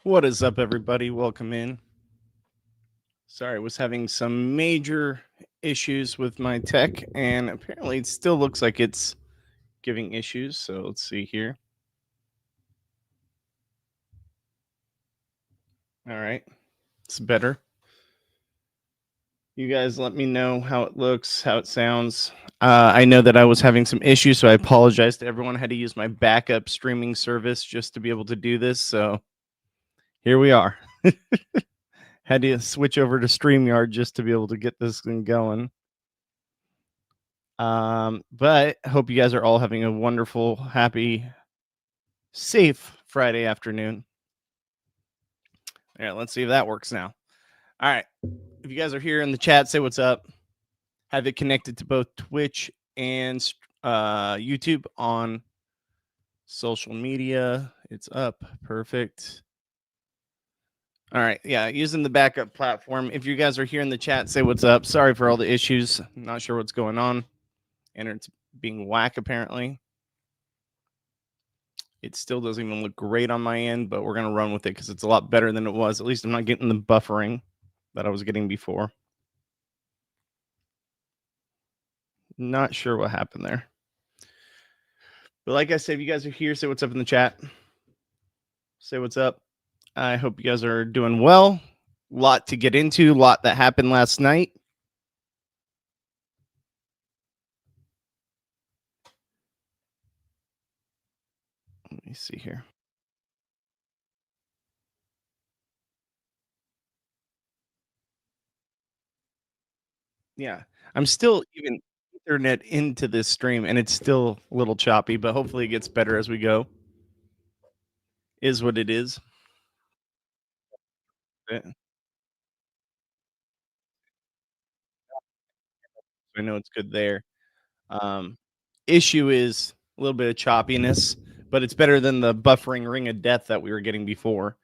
What is up, everybody? Welcome in. Sorry, I was having some major issues with my tech, and apparently it still looks like it's giving issues. So let's see here. All right, it's better. You guys let me know how it looks, how it sounds. I know that I was having some issues, so I apologize to everyone. I had to use my backup streaming service just to be able to do this. So here we are. Had to switch over to StreamYard just to be able to get this thing going. But I hope you guys are all having a wonderful, happy, safe Friday afternoon. Yeah, let's see if that works now. All right. If you guys are here in the chat, say what's up. Have it connected to both Twitch and YouTube on social media. It's up. Perfect. All right. Yeah, using the backup platform. If you guys are here in the chat, say what's up. Sorry for all the issues. I'm not sure what's going on. And it's being whack, apparently. It still doesn't even look great on my end, but we're going to run with it because it's a lot better than it was. At least I'm not getting the buffering that I was getting before. Not sure what happened there. But like I said, if you guys are here, say what's up in the chat. Say what's up. I hope you guys are doing well. Lot to get into, lot that happened last night. Let me see here. Yeah, I'm still even internet into this stream, and it's still a little choppy, but hopefully it gets better as we go. Is what it is. I know it's good there. Issue is a little bit of choppiness, but it's better than the buffering ring of death that we were getting before.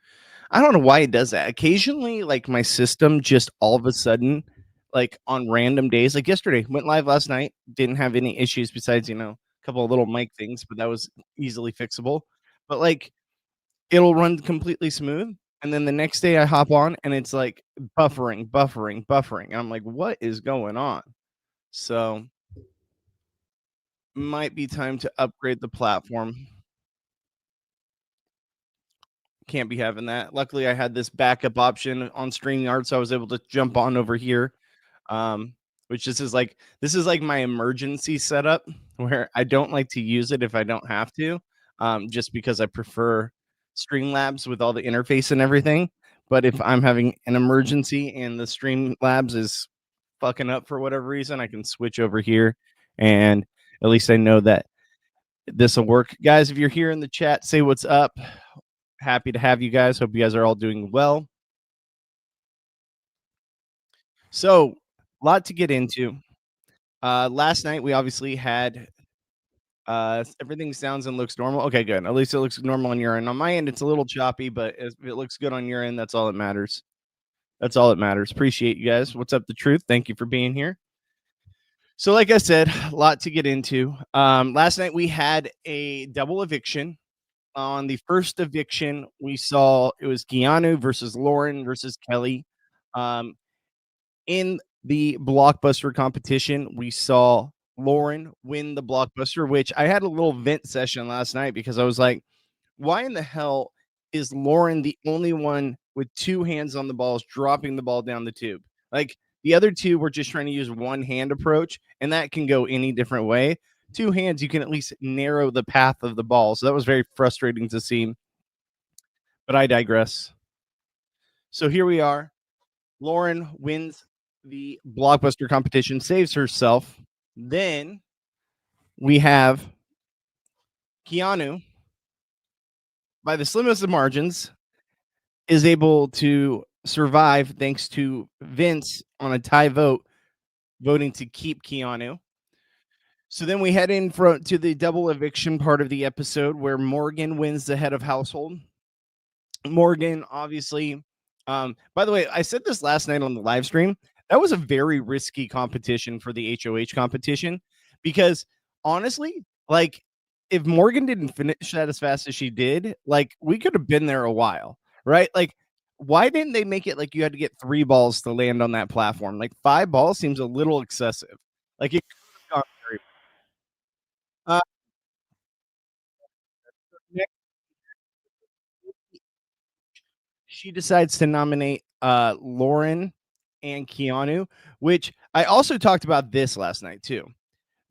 I don't know why it does that. Occasionally, like my system just all of a sudden, like on random days, like yesterday, went live last night, didn't have any issues besides, a couple of little mic things, but that was easily fixable. But like it'll run completely smooth. And then the next day I hop on and it's like buffering. And I'm like, what is going on? So might be time to upgrade the platform. Can't be having that. Luckily, I had this backup option on StreamYard, so I was able to jump on over here. Which this is like my emergency setup where I don't like to use it if I don't have to, just because I prefer Streamlabs with all the interface and everything. But if I'm having an emergency and the Streamlabs is fucking up for whatever reason, I can switch over here, and at least I know that this will work. Guys, if you're here in the chat, say what's up. Happy to have you guys. Hope you guys are all doing well. So, a lot to get into. Last night we obviously had everything sounds and looks normal. Okay, good. At least it looks normal on your end. On my end, it's a little choppy, but if it looks good on your end, that's all that matters. That's all that matters. Appreciate you guys. What's up, the truth? Thank you for being here. So, like I said, a lot to get into. Last night we had a double eviction. On the first eviction, we saw it was Keanu versus Lauren versus Kelly. In the blockbuster competition, we saw Lauren win the blockbuster, which I had a little vent session last night because I was like, why in the hell is Lauren the only one with two hands on the balls dropping the ball down the tube? Like the other two were just trying to use one hand approach, and that can go any different way. Two hands, you can at least narrow the path of the ball. So that was very frustrating to see. But I digress. So here we are. Lauren wins the blockbuster competition, saves herself. Then we have Keanu, by the slimmest of margins, is able to survive thanks to Vince on a tie vote, voting to keep Keanu. So then we head in to the double eviction part of the episode where Morgan wins the head of household. Morgan, obviously, by the way, I said this last night on the live stream. That was a very risky competition for the HOH competition because honestly, like if Morgan didn't finish that as fast as she did, like we could have been there a while, right? Like, why didn't they make it like you had to get 3 balls to land on that platform? Like, 5 balls seems a little excessive. Like, it could have gone very uh, next, she decides to nominate, Lauren and Keanu, which I also talked about this last night too.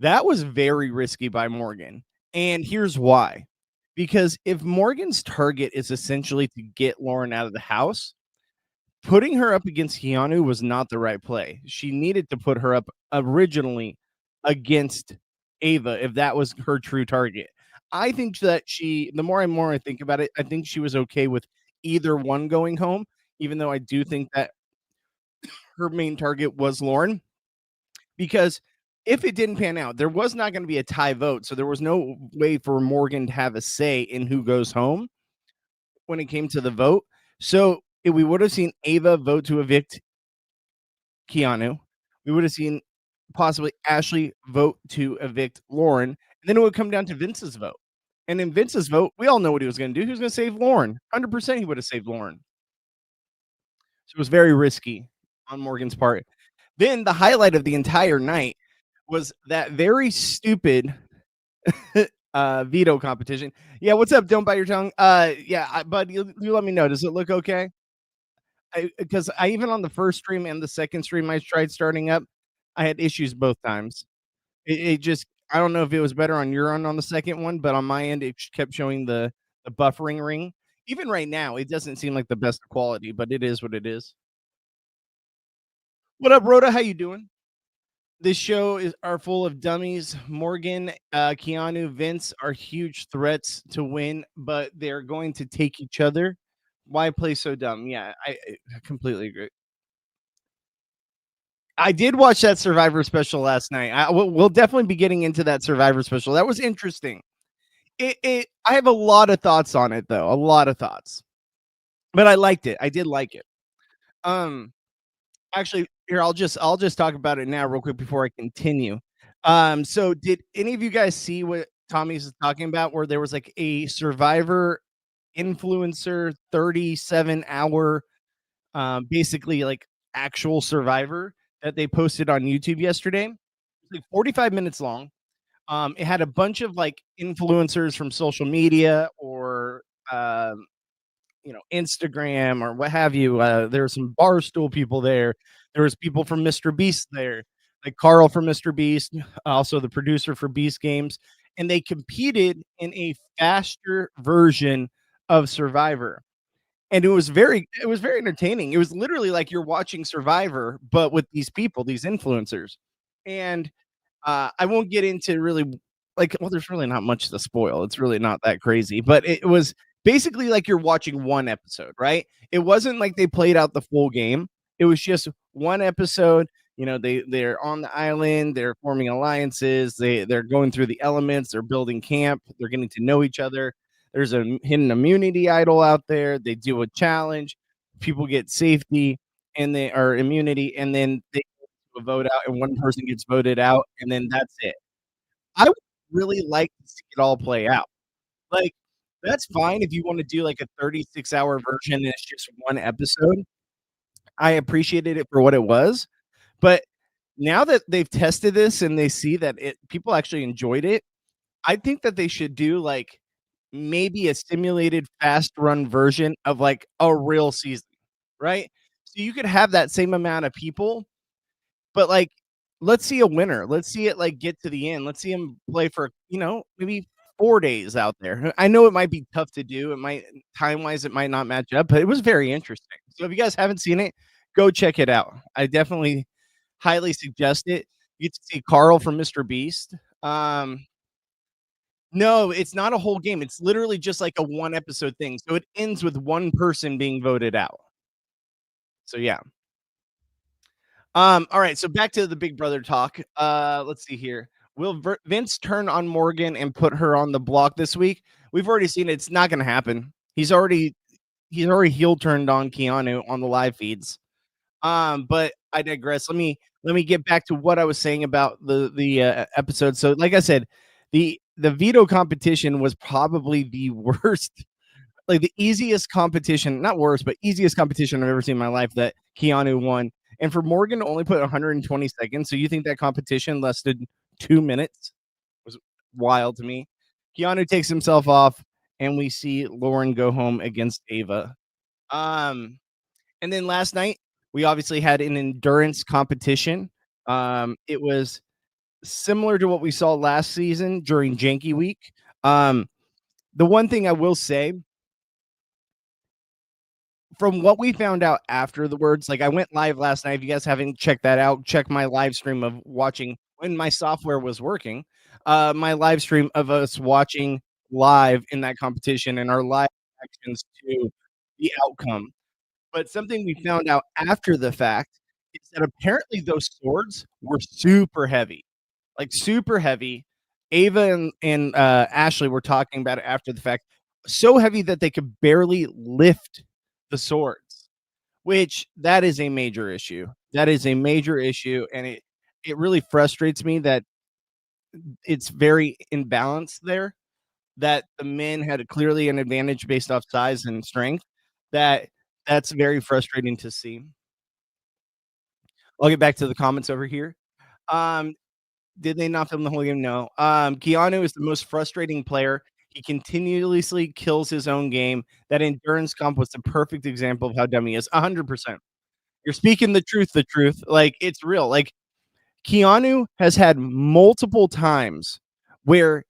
That was very risky by Morgan, and here's why. Because if Morgan's target is essentially to get Lauren out of the house, putting her up against Keanu was not the right play. She needed to put her up originally against Ava if that was her true target. I think that the more and more I think about it, I think she was okay with either one going home, even though I do think that her main target was Lauren. Because if it didn't pan out, there was not going to be a tie vote. So there was no way for Morgan to have a say in who goes home when it came to the vote. So if we would have seen Ava vote to evict Keanu, we would have seen possibly Ashley vote to evict Lauren, and then it would come down to Vince's vote. And in Vince's vote, we all know what he was going to do. He was going to save Lauren. 100% he would have saved Lauren. So it was very risky on Morgan's part. Then the highlight of the entire night was that very stupid veto competition. Yeah, what's up? Don't bite your tongue. Yeah, bud, you let me know. Does it look okay? Because I even on the first stream and the second stream I tried starting up, I had issues both times. It just I don't know if it was better on your end on the second one, but on my end, it kept showing the buffering ring. Even right now, it doesn't seem like the best quality, but it is what it is. What up, Rhoda? How you doing? This show is are full of dummies. Morgan, Keanu, Vince are huge threats to win, but they're going to take each other. Why play so dumb? Yeah, I completely agree. I did watch that Survivor special last night. We'll definitely be getting into that Survivor special. That was interesting. I have a lot of thoughts on it though, a lot of thoughts. But I liked it. I did like it. Um, Actually, here I'll just talk about it now real quick before I continue. So did any of you guys see what Tommy's talking about where there was like a Survivor influencer 37-hour basically like actual Survivor that they posted on YouTube yesterday? It's like 45 minutes long. It had a bunch of like influencers from social media or Instagram or what have you. There were some Barstool people there. There was people from Mr. Beast there, like Carl from Mr. Beast, also the producer for Beast Games, and they competed in a faster version of Survivor. And it was very entertaining. It was literally like you're watching Survivor, but with these people, these influencers. And I won't get into really like well, there's really not much to spoil. It's really not that crazy, but it was basically like you're watching one episode, right? It wasn't like they played out the full game. It was just one episode. They're on the island, they're forming alliances, they're going through the elements, they're building camp, they're getting to know each other. There's a hidden immunity idol out there. They do a challenge, people get safety and they are immunity, and then they a vote out and one person gets voted out and then that's it. I would really like to see it all play out. Like, that's fine if you wanna do, like, a 36-hour version and it's just one episode. I appreciated it for what it was, but now that they've tested this and they see that people actually enjoyed it, I think that they should do, like, maybe a simulated fast run version of, like, a real season, right? So you could have that same amount of people. But, like, let's see a winner. Let's see it, like, get to the end. Let's see him play for, maybe 4 days out there. I know it might be tough to do. It might time-wise, it might not match up, but it was very interesting. So if you guys haven't seen it, go check it out. I definitely highly suggest it. You get to see Carl from Mr. Beast. No, it's not a whole game. It's literally just like a one episode thing. So it ends with one person being voted out. So yeah. All right, so back to the Big Brother talk. Let's see here. Will Vince turn on Morgan and put her on the block this week? We've already seen it. It's not going to happen. He's already heel turned on Keanu on the live feeds. But I digress. Let me get back to what I was saying about the episode. So, like I said, the veto competition was probably the worst like the easiest competition, not worst, but easiest competition I've ever seen in my life that Keanu won. And for Morgan to only put 120 seconds, so you think that competition lasted 2 minutes was wild to me. Keanu takes himself off, and we see Lauren go home against Ava. Um, and then last night we obviously had an endurance competition. It was similar to what we saw last season during Janky Week. Um, the one thing I will say from what we found out after the words, like I went live last night. If you guys haven't checked that out, check my live stream of watching when my software was working. My live stream of us watching live in that competition and our live reactions to the outcome. But something we found out after the fact is that apparently those swords were super heavy, like super heavy. Ava and Ashley were talking about it after the fact. So heavy that they could barely lift the swords, which that is a major issue. That is a major issue, and it really frustrates me that it's very imbalanced there. That the men had clearly an advantage based off size and strength. That that's very frustrating to see. I'll get back to the comments over here. Um, Did they not film the whole game? No. Keanu is the most frustrating player. He continuously kills his own game. That endurance comp was the perfect example of how dumb he is. 100%. You're speaking the truth. Like it's real. Like Keanu has had multiple times where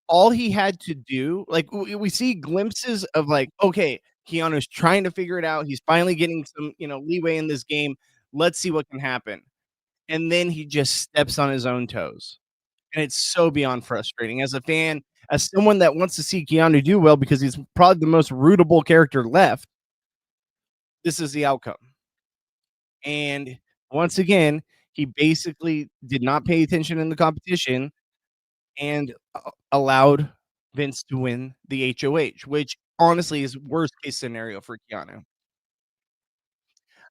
all he had to do, like we see glimpses of like, okay, Keanu's trying to figure it out. He's finally getting some, leeway in this game. Let's see what can happen. And then he just steps on his own toes. And it's so beyond frustrating as a fan, as someone that wants to see Keanu do well because he's probably the most rootable character left. This is the outcome. And once again, he basically did not pay attention in the competition and allowed Vince to win the HOH, which honestly is worst case scenario for Keanu.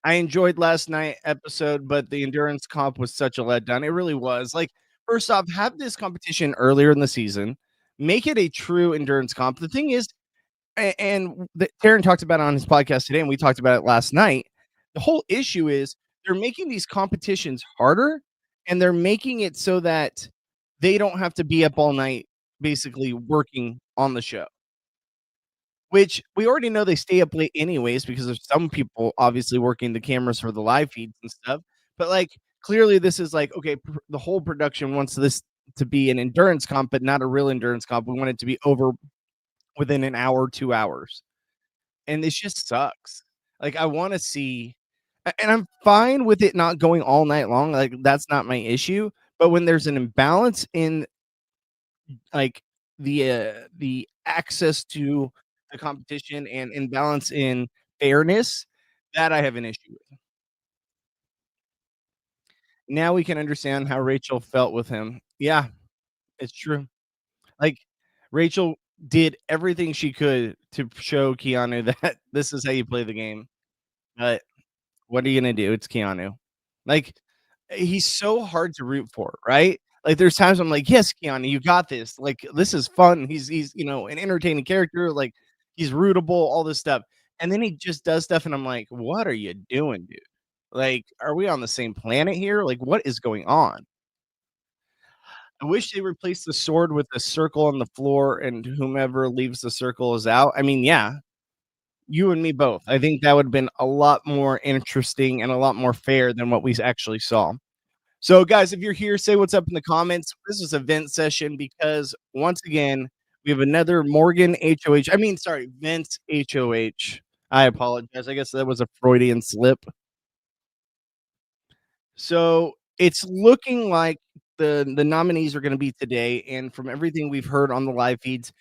I enjoyed last night episode, but the endurance comp was such a letdown. It really was. Like, first off, have this competition earlier in the season, make it a true endurance comp. The thing is, and Taryn talked about it on his podcast today, and we talked about it last night. The whole issue is they're making these competitions harder, and they're making it so that they don't have to be up all night, basically working on the show. Which we already know they stay up late anyways because there's some people obviously working the cameras for the live feeds and stuff. But like clearly, this is like okay, the whole production wants this to be an endurance comp, but not a real endurance comp. We want it to be over within an hour, 2 hours, and this just sucks. Like I want to see, and I'm fine with it not going all night long. Like that's not my issue. But when there's an imbalance in like the access to the competition and imbalance in fairness, that I have an issue with. Now we can understand how Rachel felt with him. Yeah, it's true. Like Rachel did everything she could to show Keanu that this is how you play the game. But what are you gonna do? It's Keanu. Like he's so hard to root for, right? Like there's times I'm like, yes, Keanu, you got this. Like this is fun. He's an entertaining character. Like he's rootable, all this stuff. And then he just does stuff, and I'm like, what are you doing, dude? Like, are we on the same planet here? Like, what is going on? I wish they replaced the sword with a circle on the floor, and whomever leaves the circle is out. I mean, yeah, you and me both. I think that would have been a lot more interesting and a lot more fair than what we actually saw. So, guys, if you're here, say what's up in the comments. This is a vent session because once again, we have another Morgan HOH. I mean, sorry, Vince HOH. I apologize. I guess that was a Freudian slip. So it's looking like the nominees are going to be today, and from everything we've heard on the live feeds,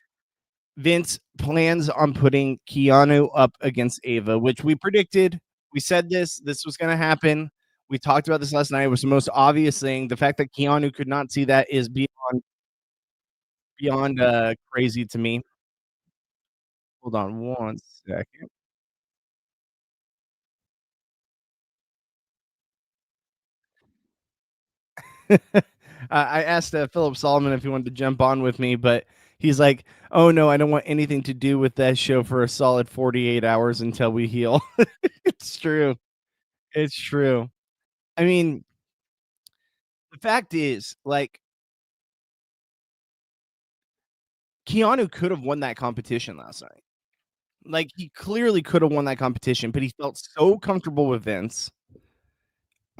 Vince plans on putting Keanu up against Ava, which we predicted. We said this was going to happen. We talked about this last night. It was the most obvious thing. The fact that Keanu could not see that is beyond crazy to me. Hold on one second. I asked Philip Solomon if he wanted to jump on with me, but He's like, "Oh, no, I don't want anything to do with that show for a solid 48 hours until we heal." It's true. It's true. I mean, the fact is, like, Keanu could have won that competition last night. Like, he clearly could have won that competition, but he felt so comfortable with Vince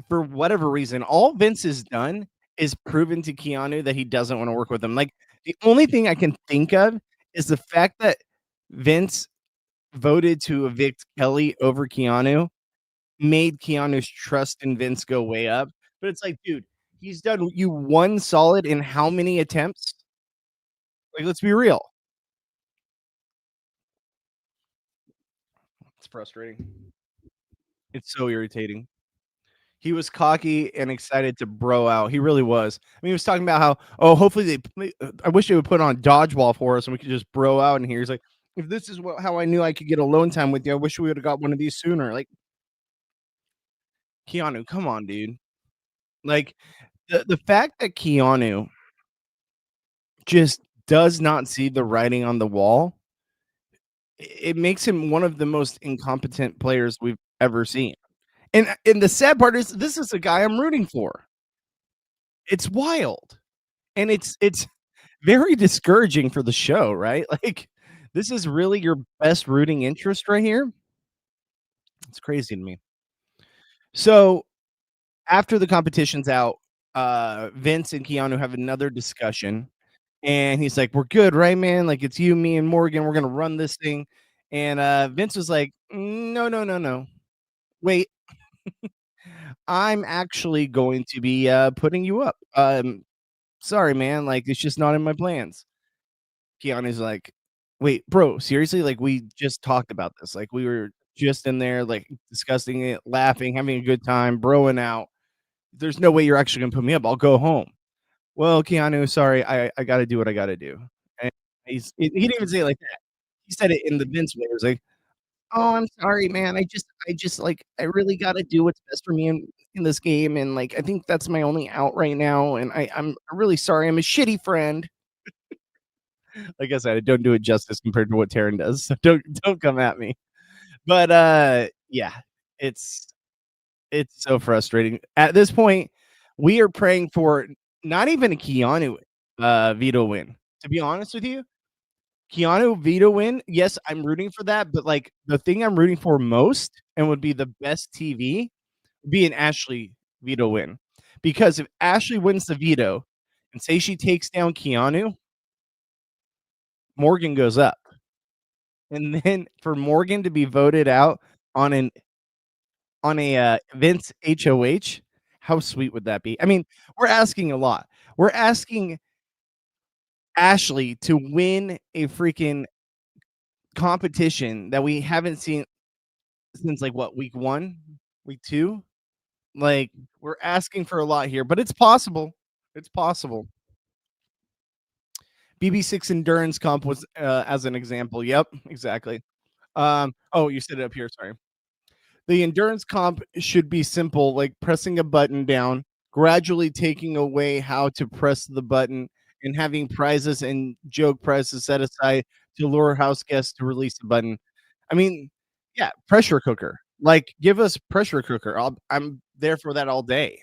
for whatever reason. All Vince has done is proven to Keanu that he doesn't wanna work with him. Like, the only thing I can think of is the fact that Vince voted to evict Kelly over Keanu made Keanu's trust in Vince go way up. But it's like, dude, he's done you one solid in how many attempts? Like, let's be real. It's frustrating. It's so irritating. He was cocky and excited to bro out. He really was. I mean, he was talking about how, oh, hopefully I wish they would put on dodgeball for us and we could just bro out in here. He's like, if this is how I knew I could get alone time with you, I wish we would have got one of these sooner. Like, Keanu, come on, dude. Like, the fact that Keanu just does not see the writing on the wall, it makes him one of the most incompetent players we've ever seen. And the sad part is this is a guy I'm rooting for. It's wild. And it's very discouraging for the show, right? Like, this is really your best rooting interest right here? It's crazy to me. So, after the competition's out, Vince and Keanu have another discussion, and he's like, "We're good, right, man? Like, it's you, me, and Morgan. We're gonna run this thing." And, Vince was like, "No, no, no, no. Wait, I'm actually going to be, putting you up. Sorry, man, like, it's just not in my plans." Keanu's like, "Wait, bro, seriously? Like, we just talked about this. Like, we were just in there, like, discussing it, laughing, having a good time, broing out. There's no way you're actually gonna put me up. I'll go home." "Well, Keanu, sorry, I gotta do what I gotta do." And he didn't even say it like that. He said it in the Vince way. It was like, "Oh, I'm sorry, man. I just, like, I really gotta do what's best for me in this game, and, like, I think that's my only out right now, and I'm really sorry. I'm a shitty friend." Like I said, I don't do it justice compared to what Taran does, so don't come at me. But, yeah, it's it's so frustrating. At this point, we are praying for not even a Keanu, veto win. To be honest with you, Keanu veto win, yes, I'm rooting for that, but, like, the thing I'm rooting for most and would be the best TV would be an Ashley veto win. Because if Ashley wins the veto and say she takes down Keanu, Morgan goes up. And then for Morgan to be voted out on an on a, Vince HOH, how sweet would that be? I mean, we're asking a lot. We're asking Ashley to win a freaking competition that we haven't seen since, like, what, week 1? Week 2? Like, we're asking for a lot here, but it's possible. It's possible. BB6 endurance comp was, as an example. Yep, exactly. Oh, you said it up here, sorry. The endurance comp should be simple, like pressing a button down, gradually taking away how to press the button, and having prizes and joke prizes set aside to lure house guests to release the button. I mean, yeah, pressure cooker. Like, give us pressure cooker. I'm there for that all day.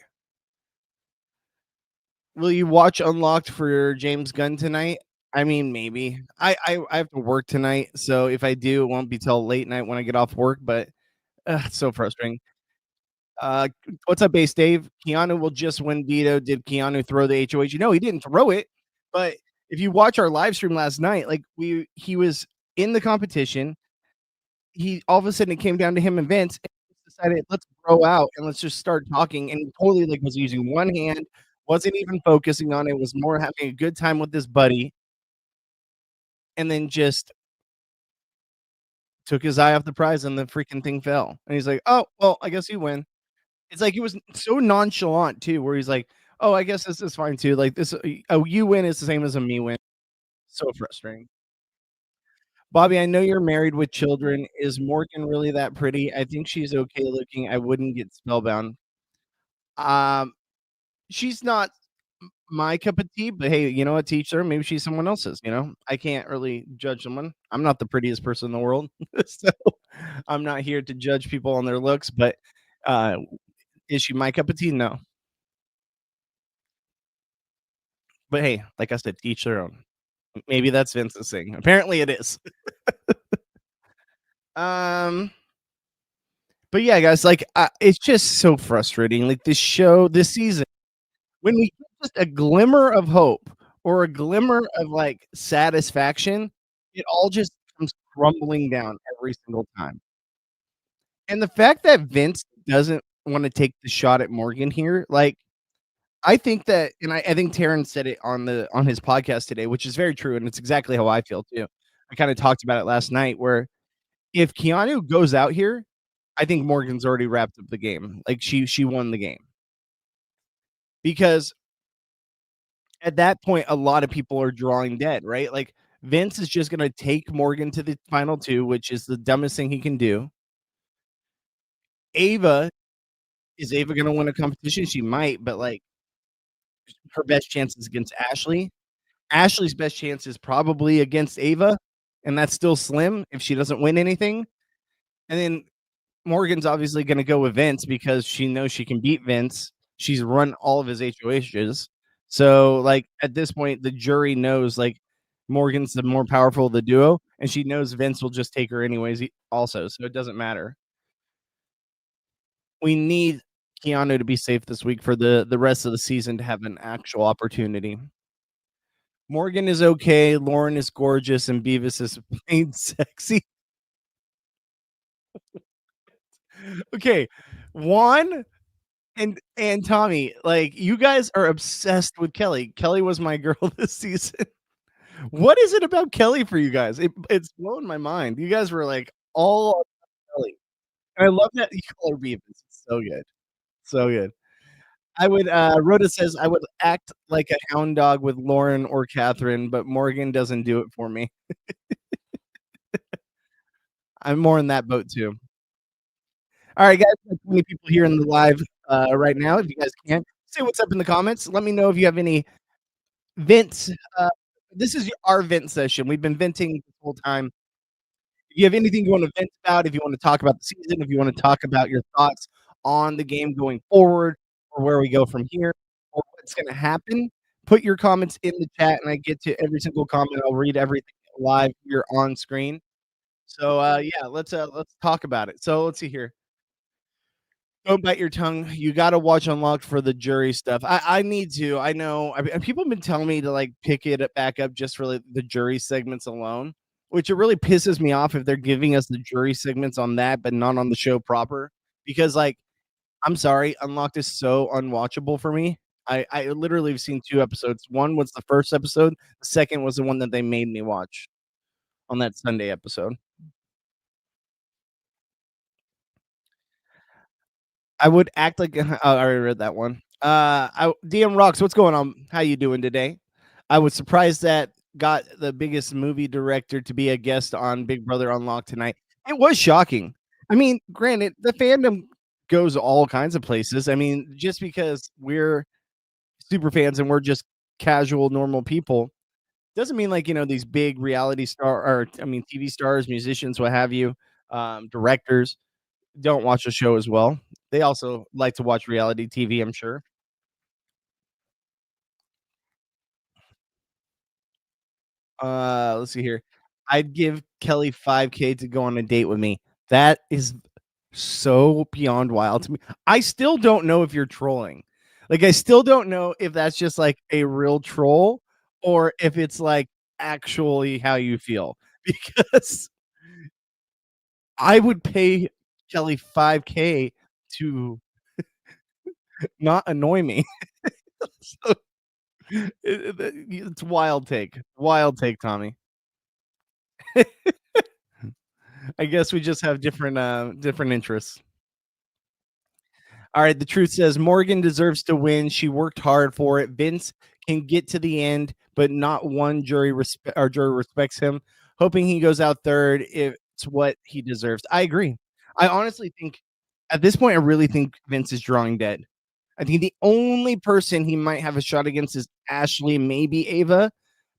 Will you watch Unlocked for James Gunn tonight? I mean, maybe. I have to work tonight, so if I do, it won't be till late night when I get off work. But it's so frustrating. What's up, Base Dave? Keanu will just win veto. Did Keanu throw the HOH? No, he didn't throw it. But if you watch our live stream last night, like he was in the competition. He all of a sudden it came down to him and Vince. And decided let's bro out and let's just start talking. And he totally like was using one hand, wasn't even focusing on it. Was more having a good time with his buddy, and then just took his eye off the prize and the freaking thing fell. And he's like, "Oh well, I guess you win." It's like he was so nonchalant too, where he's like, "Oh, I guess this is fine too. Like this, you win is the same as a me win." So frustrating. Bobby, I know you're married with children. Is Morgan really that pretty? I think she's okay looking. I wouldn't get spellbound. Um, she's not. my cup of tea, but hey, you know what? Teach her. Maybe she's someone else's. I can't really judge someone. I'm not the prettiest person in the world, so I'm not here to judge people on their looks. But uh, is she my cup of tea? No. But hey, like I said, teach their own. Maybe that's Vince's thing. Apparently, it is. Um, but yeah, guys, like it's just so frustrating. Like this show, this season, when we get just a glimmer of hope or a glimmer of like satisfaction, it all just comes crumbling down every single time. And the fact that Vince doesn't want to take the shot at Morgan here, like I think that, and I think Taryn said it on his podcast today, which is very true, and it's exactly how I feel too. I kind of talked about it last night, where if Keanu goes out here, I think Morgan's already wrapped up the game. Like she won the game because at that point, a lot of people are drawing dead, right? Like Vince is just gonna take Morgan to the final two, which is the dumbest thing he can do. Ava is Ava gonna win a competition? She might, but like her best chance is against Ashley. Ashley's best chance is probably against Ava, and that's still slim if she doesn't win anything. And then Morgan's obviously going to go with Vince because she knows she can beat Vince. She's run all of his HOHs. So, like, at this point, the jury knows, like, Morgan's the more powerful of the duo, and she knows Vince will just take her anyways, also. So, it doesn't matter. We need Keanu to be safe this week for the rest of the season to have an actual opportunity. Morgan is okay. Lauren is gorgeous, and Beavis is plain sexy. Okay. Juan and Tommy, like you guys are obsessed with Kelly. Kelly was my girl this season. What is it about Kelly for you guys? It's blown my mind. You guys were like all on Kelly. And I love that you call her Beavis. It's so good. So good. I would Rhoda says I would act like a hound dog with Lauren or Catherine, but Morgan doesn't do it for me. I'm more in that boat too. All right, guys, there's 20 people here in the live right now. If you guys can say what's up in the comments, let me know if you have any Vince. This is our vent session. We've been venting this whole time. If you have anything you want to vent about, if you want to talk about the season, if you want to talk about your thoughts on the game going forward, or where we go from here, or what's going to happen, put your comments in the chat, and I get to every single comment. I'll read everything live here on screen. So yeah, let's talk about it. So let's see here. Don't bite your tongue. You gotta watch Unlocked for the jury stuff. I need to. I know. People have been telling me to like pick it back up just for like the jury segments alone, which it really pisses me off if they're giving us the jury segments on that, but not on the show proper. Because like, I'm sorry, Unlocked is so unwatchable for me. I literally have seen two episodes. One was the first episode. The second was the one that they made me watch on that Sunday episode. I would act like oh, I already read that one. DM Rocks, what's going on? How you doing today? I was surprised that got the biggest movie director to be a guest on Big Brother Unlocked tonight. It was shocking. I mean, granted, the fandom goes all kinds of places. I mean, just because we're super fans and we're just casual, normal people doesn't mean like these big reality star or I mean TV stars, musicians, what have you, directors don't watch the show as well. They also like to watch reality TV, I'm sure. Let's see here. I'd give Kelly 5K to go on a date with me. That is so beyond wild to me. I still don't know if you're trolling. Like, I still don't know if that's just like a real troll or if it's like actually how you feel. Because I would pay Kelly 5K to not annoy me. So it's wild take. Wild take, Tommy. I guess we just have different interests. All right, the truth says Morgan deserves to win. She worked hard for it. Vince can get to the end, but not one jury respects him. Hoping he goes out third if it's what he deserves. I agree. I honestly think at this point, I really think Vince is drawing dead. I think the only person he might have a shot against is Ashley, maybe Ava,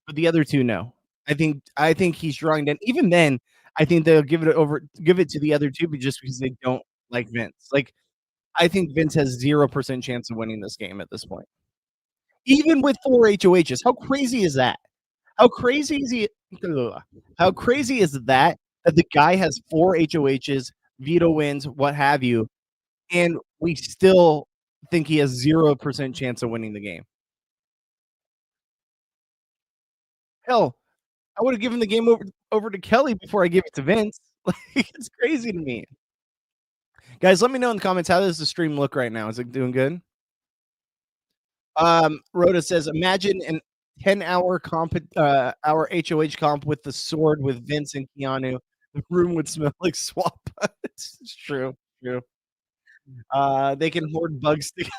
but the other 2, no. I think he's drawing down even then, I think they'll give it to the other 2, but just because they don't like Vince. Like, I think Vince has 0% chance of winning this game at this point. Even with 4 HOHs, how crazy is that? How crazy is he how crazy is that the guy has 4 HOHs, veto wins, what have you, and we still think he has 0% chance of winning the game? Hell, I would have given the game over to Kelly before I gave it to Vince. Like, it's crazy to me. Guys, let me know in the comments, how does the stream look right now? Is it doing good? Rhoda says, imagine an 10-hour hour HOH comp with the sword with Vince and Keanu. The room would smell like swamp. It's true, true. They can hoard bugs together.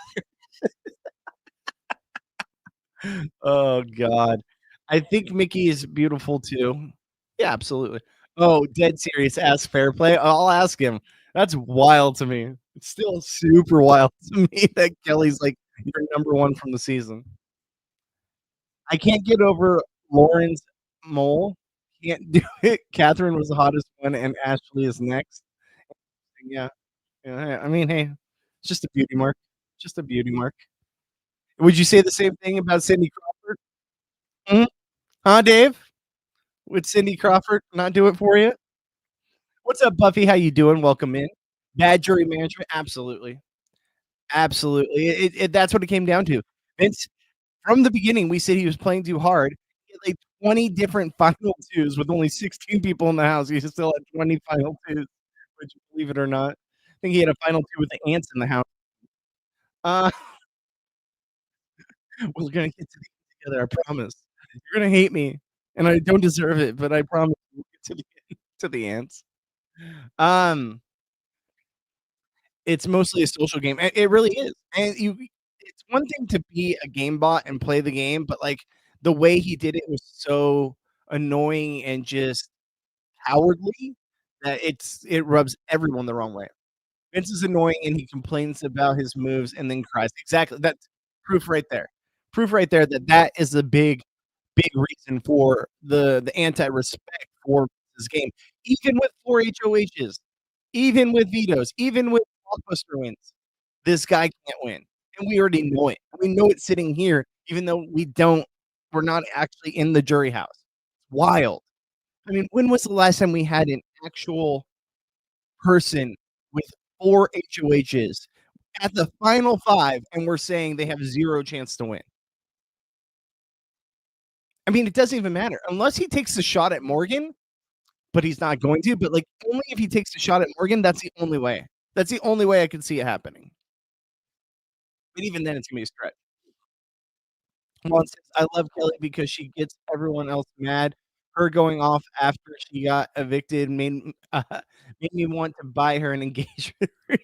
Oh God. I think Mickey is beautiful too. Yeah, absolutely. Oh, dead serious. Ask fair play. I'll ask him. That's wild to me. It's still super wild to me that Kelly's like your number one from the season. I can't get over Lauren's mole. Can't do it. Catherine was the hottest one, and Ashley is next. Yeah, yeah. I mean, hey, it's just a beauty mark. Just a beauty mark. Would you say the same thing about Cindy Crawford? Mhm. Huh, Dave? Would Cindy Crawford not do it for you? What's up, Buffy? How you doing? Welcome in. Bad jury management? Absolutely. Absolutely. That's what it came down to. Vince, from the beginning, we said he was playing too hard. He had like 20 different final twos with only 16 people in the house. He still had 20 final twos. Would you believe it or not? I think he had a final two with the ants in the house. Uh, we're gonna get to the together, I promise. You're gonna hate me, and I don't deserve it, but I promise we'll get to the to the ants. Um, it's mostly a social game. It really is. And it's one thing to be a game bot and play the game, but like the way he did it was so annoying and just cowardly that it rubs everyone the wrong way. Vince is annoying and he complains about his moves and then cries. Exactly. That's proof right there. Proof right there that that is a big reason for the anti-respect for this game. Even with 4 HOHs, even with vetoes, even with blockbuster wins, this guy can't win. And we already know it. We know it sitting here, even though we're not actually in the jury house. Wild. I mean, when was the last time we had an actual person with 4 HOHs at the final 5 and we're saying they have 0 chance to win? I mean, it doesn't even matter unless he takes the shot at Morgan, but he's not going to. But like, only if he takes the shot at Morgan, that's the only way. That's the only way I can see it happening. But even then, it's gonna be a stretch. Juan says, "I love Kelly because she gets everyone else mad. Her going off after she got evicted made me want to buy her an engagement ring."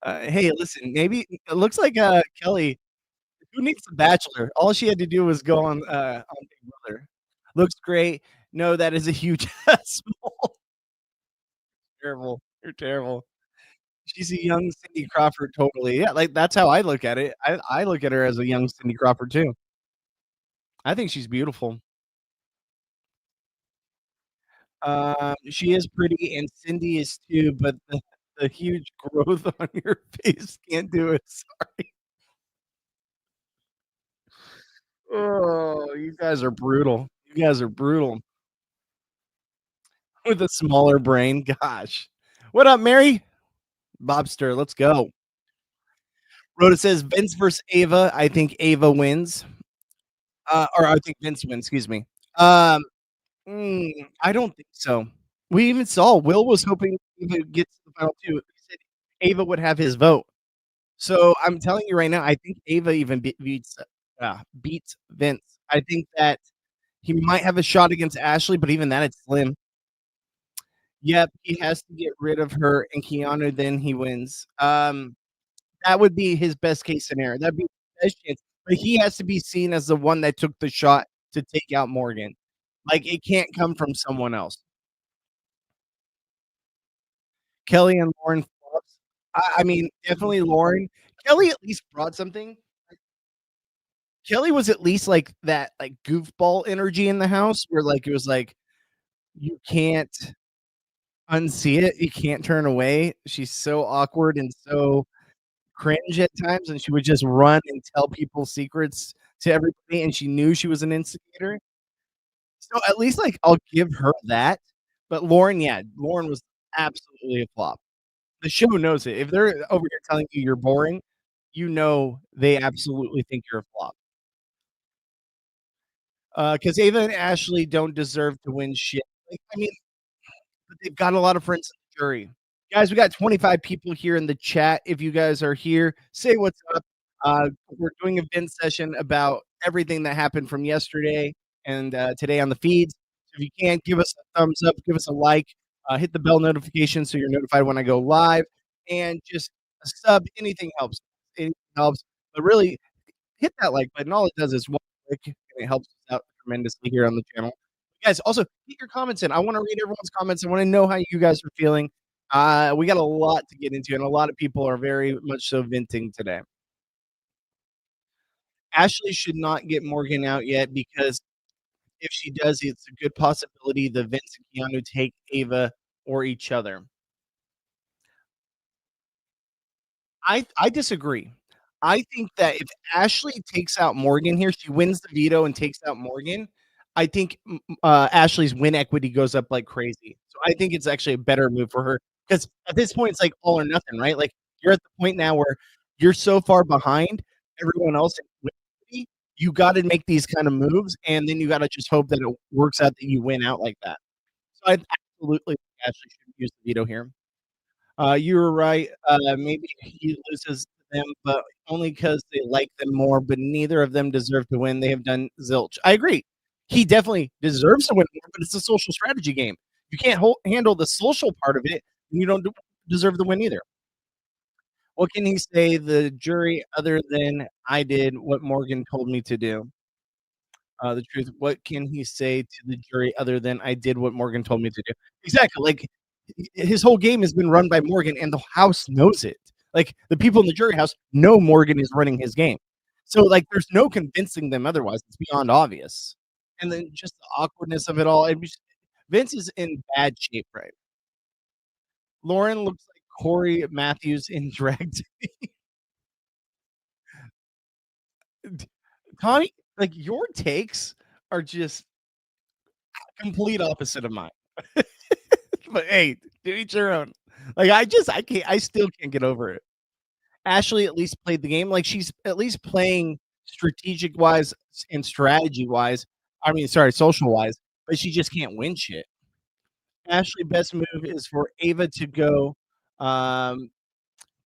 Hey, listen, maybe it looks like Kelly. Who needs a bachelor? All she had to do was go on Big Brother. Looks great. No, that is a huge small. Terrible. You're terrible. She's a young Cindy Crawford, totally. Yeah, like, that's how I look at it. I look at her as a young Cindy Crawford too. I think she's beautiful. She is pretty, and Cindy is too, but the huge growth on your face can't do it. Sorry. Oh, you guys are brutal. You guys are brutal. With a smaller brain, gosh. What up, Mary? Bobster, let's go. Rhoda says Vince versus Ava. I think Ava wins. Or I think Vince wins, excuse me. Um, I don't think so. We even saw Will was hoping Ava gets to the final 2. He said Ava would have his vote. So I'm telling you right now, I think Ava even beats Vince. I think that he might have a shot against Ashley, but even that, it's slim. Yep, he has to get rid of her and Keanu, then he wins. That would be his best case scenario. That'd be his best chance, but he has to be seen as the one that took the shot to take out Morgan. Like, it can't come from someone else. Kelly and Lauren flops. I mean, definitely Lauren. Kelly at least brought something. Kelly was at least like that, like, goofball energy in the house where, like, it was like, you can't unsee it, you can't turn away. She's so awkward and so cringe at times, and she would just run and tell people secrets to everybody, and she knew she was an instigator. So, at least, like, I'll give her that, but Lauren, yeah, Lauren was absolutely a flop. The show knows it. If they're over here telling you you're boring, you know they absolutely think you're a flop. 'Cause Ava and Ashley don't deserve to win shit. Like, I mean, but they've got a lot of friends in the jury. Guys, we got 25 people here in the chat. If you guys are here, say what's up. We're doing a vent session about everything that happened from yesterday and today on the feeds. So if you can, give us a thumbs up, give us a like, hit the bell notification so you're notified when I go live, and just a sub. Anything helps. Anything helps. But really, hit that like button. All it does is one click, and it helps us out tremendously here on the channel. Guys, also get your comments in. I want to read everyone's comments. I want to know how you guys are feeling. We got a lot to get into, and a lot of people are very much so venting today. Ashley should not get Morgan out yet because if she does, it's a good possibility the Vince and Keanu take Ava or each other. I disagree. I think that if Ashley takes out Morgan here, she wins the veto and takes out Morgan. I think Ashley's win equity goes up like crazy. So I think it's actually a better move for her because at this point it's like all or nothing, right? Like you're at the point now where you're so far behind everyone else in win equity, you got to make these kind of moves, and then you got to just hope that it works out that you win out like that. So I absolutely think Ashley should use the veto here. You were right. Maybe he loses to them, but only because they like them more. But neither of them deserve to win. They have done zilch. I agree. He definitely deserves to win more, but it's a social strategy game. You can't handle the social part of it, and you don't deserve the win either. What can he say the jury other than I did what Morgan told me to do? The truth. What can he say to the jury other than I did what Morgan told me to do? Exactly. Like his whole game has been run by Morgan, and the house knows it. Like the people in the jury house know Morgan is running his game. So like, there's no convincing them otherwise. It's beyond obvious. And then just the awkwardness of it all. Vince is in bad shape, right? Lauren looks like Corey Matthews in drag. Connie, like your takes are just complete opposite of mine. But hey, to each their own. Like I can't I still can't get over it. Ashley at least played the game. Like she's at least playing strategic wise and strategy wise. I mean, sorry, social wise, but she just can't win shit. Ashley best move is for Ava to go. Um,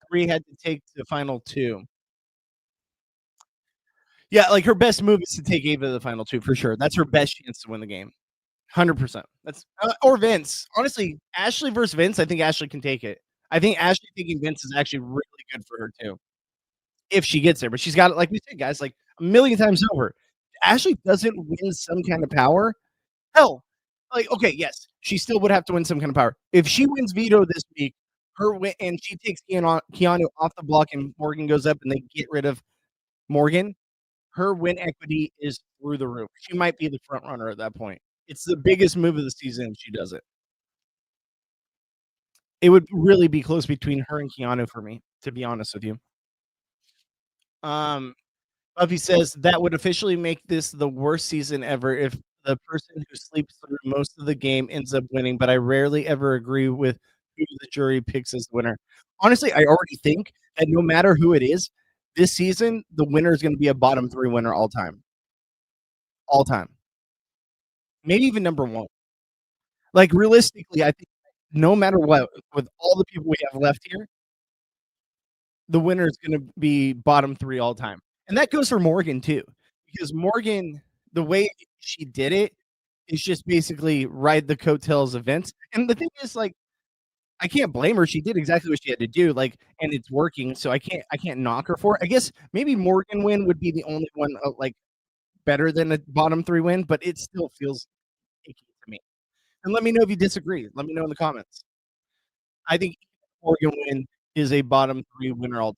three had to take the final two. Yeah, like her best move is to take Ava to the final two for sure. That's her best chance to win the game. 100%. That's or Vince. Honestly, Ashley versus Vince, I think Ashley can take it. I think Ashley taking Vince is actually really good for her too, if she gets there. But she's got it, like we said, guys, like a million times over. Ashley doesn't win some kind of power. Hell, like okay, yes, she still would have to win some kind of power. If she wins veto this week, her win and she takes Keanu off the block and Morgan goes up and they get rid of Morgan, her win equity is through the roof. She might be the front runner at that point. It's the biggest move of the season if she does it. It would really be close between her and Keanu for me, to be honest with you. Um, Buffy says that would officially make this the worst season ever if the person who sleeps through most of the game ends up winning, but I rarely ever agree with who the jury picks as the winner. Honestly, I already think that no matter who it is, this season, the winner is going to be a bottom three winner all time. All time. Maybe even number one. Like realistically, I think no matter what, with all the people we have left here, the winner is gonna be bottom 3 all time, and that goes for Morgan too, because Morgan, the way she did it is just basically ride the coattails of Vince, and the thing is, like, I can't blame her, she did exactly what she had to do, like, and it's working, so I can't knock her for it. I guess maybe Morgan win would be the only one, like, better than a bottom 3 win, but it still feels icky to me, and let me know if you disagree, let me know in the comments. I think Morgan win is a bottom 3 winner all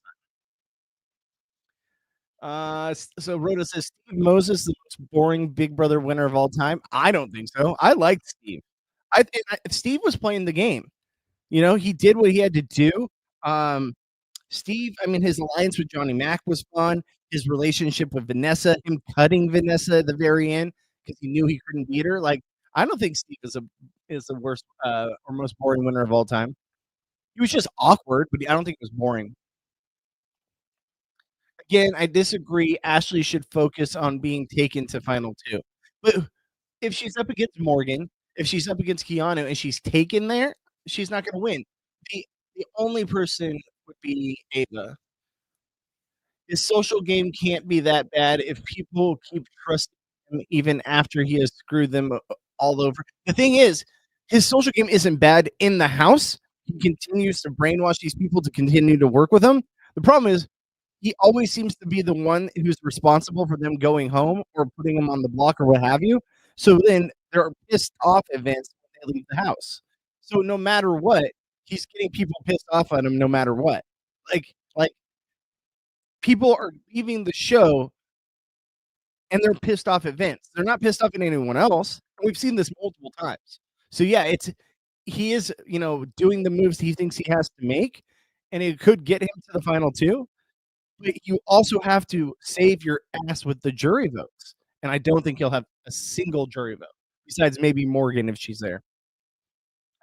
so Rhoda says, "Steve Moses, the most boring Big Brother winner of all time." I don't think so. I liked Steve. Steve was playing the game. You know, he did what he had to do. Um, Steve, I mean, his alliance with Johnny Mac was fun. His relationship with Vanessa, him cutting Vanessa at the very end because he knew he couldn't beat her. Like, I don't think Steve is the worst or most boring winner of all time. He was just awkward, but I don't think it was boring. Again, I disagree. Ashley should focus on being taken to final two. But if she's up against Morgan, if she's up against Keanu and she's taken there, she's not gonna win. The the only person would be Ava. His social game can't be that bad if people keep trusting him even after he has screwed them all over. The thing is, his social game isn't bad in the house. He continues to brainwash these people to continue to work with him. The problem is he always seems to be the one who's responsible for them going home or putting them on the block or what have you. So then there are pissed off events when they leave the house. So no matter what, he's getting people pissed off at him no matter what. Like people are leaving the show and they're pissed off at Vince. They're not pissed off at anyone else. We've seen this multiple times. So yeah, it's he is, doing the moves he thinks he has to make, and it could get him to the final two. But you also have to save your ass with the jury votes. And I don't think he'll have a single jury vote besides maybe Morgan if she's there.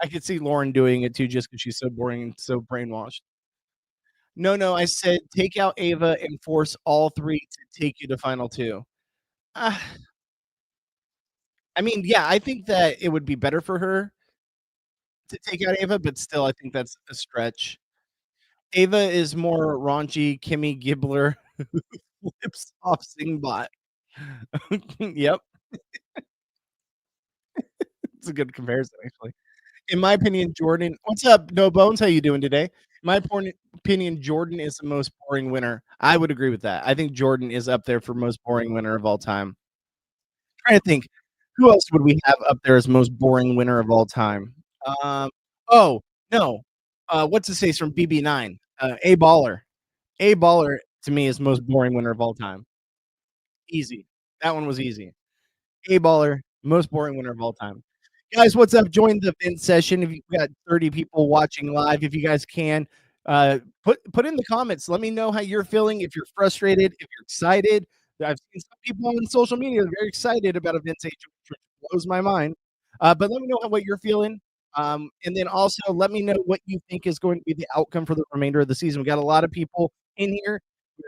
I could see Lauren doing it too just because she's so boring and so brainwashed. No, no, I said take out Ava and force all three to take you to final two. Uh, I mean, yeah, I think that it would be better for her to take out Ava, but still, I think that's a stretch. Ava is more raunchy, Kimmy Gibbler, flips off Singbot. Yep, it's a good comparison, actually. In my opinion, Jordan what's up, No Bones? How you doing today? In my opinion, Jordan is the most boring winner. I would agree with that. I think Jordan is up there for most boring winner of all time. Trying to think, who else would we have up there as most boring winner of all time? Um, oh, no, what's his face from BB9? A Baller. A Baller to me is most boring winner of all time. Easy. That one was easy. A Baller, most boring winner of all time. Guys, what's up? Join the Vince session. If you've got 30 people watching live, if you guys can, put in the comments. Let me know how you're feeling. If you're frustrated, if you're excited. I've seen some people on social media very excited about a Vince HOH, which blows my mind. But let me know what you're feeling. And then also let me know what you think is going to be the outcome for the remainder of the season. We got a lot of people in here.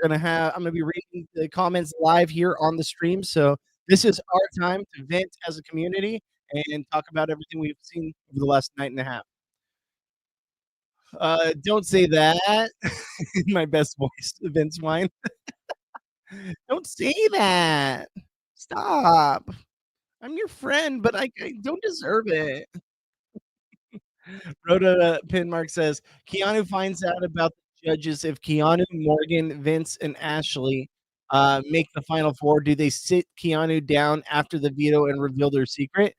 I'm gonna be reading the comments live here on the stream. So this is our time to vent as a community and talk about everything we've seen over the last night and a half. Don't say that in my best voice, Vince Wine. Don't say that. Stop. I'm your friend, but I don't deserve it. Rhoda Pinmark says Keanu finds out about the judges if Keanu, Morgan, Vince, and Ashley make the final four. Do they sit Keanu down after the veto and reveal their secret?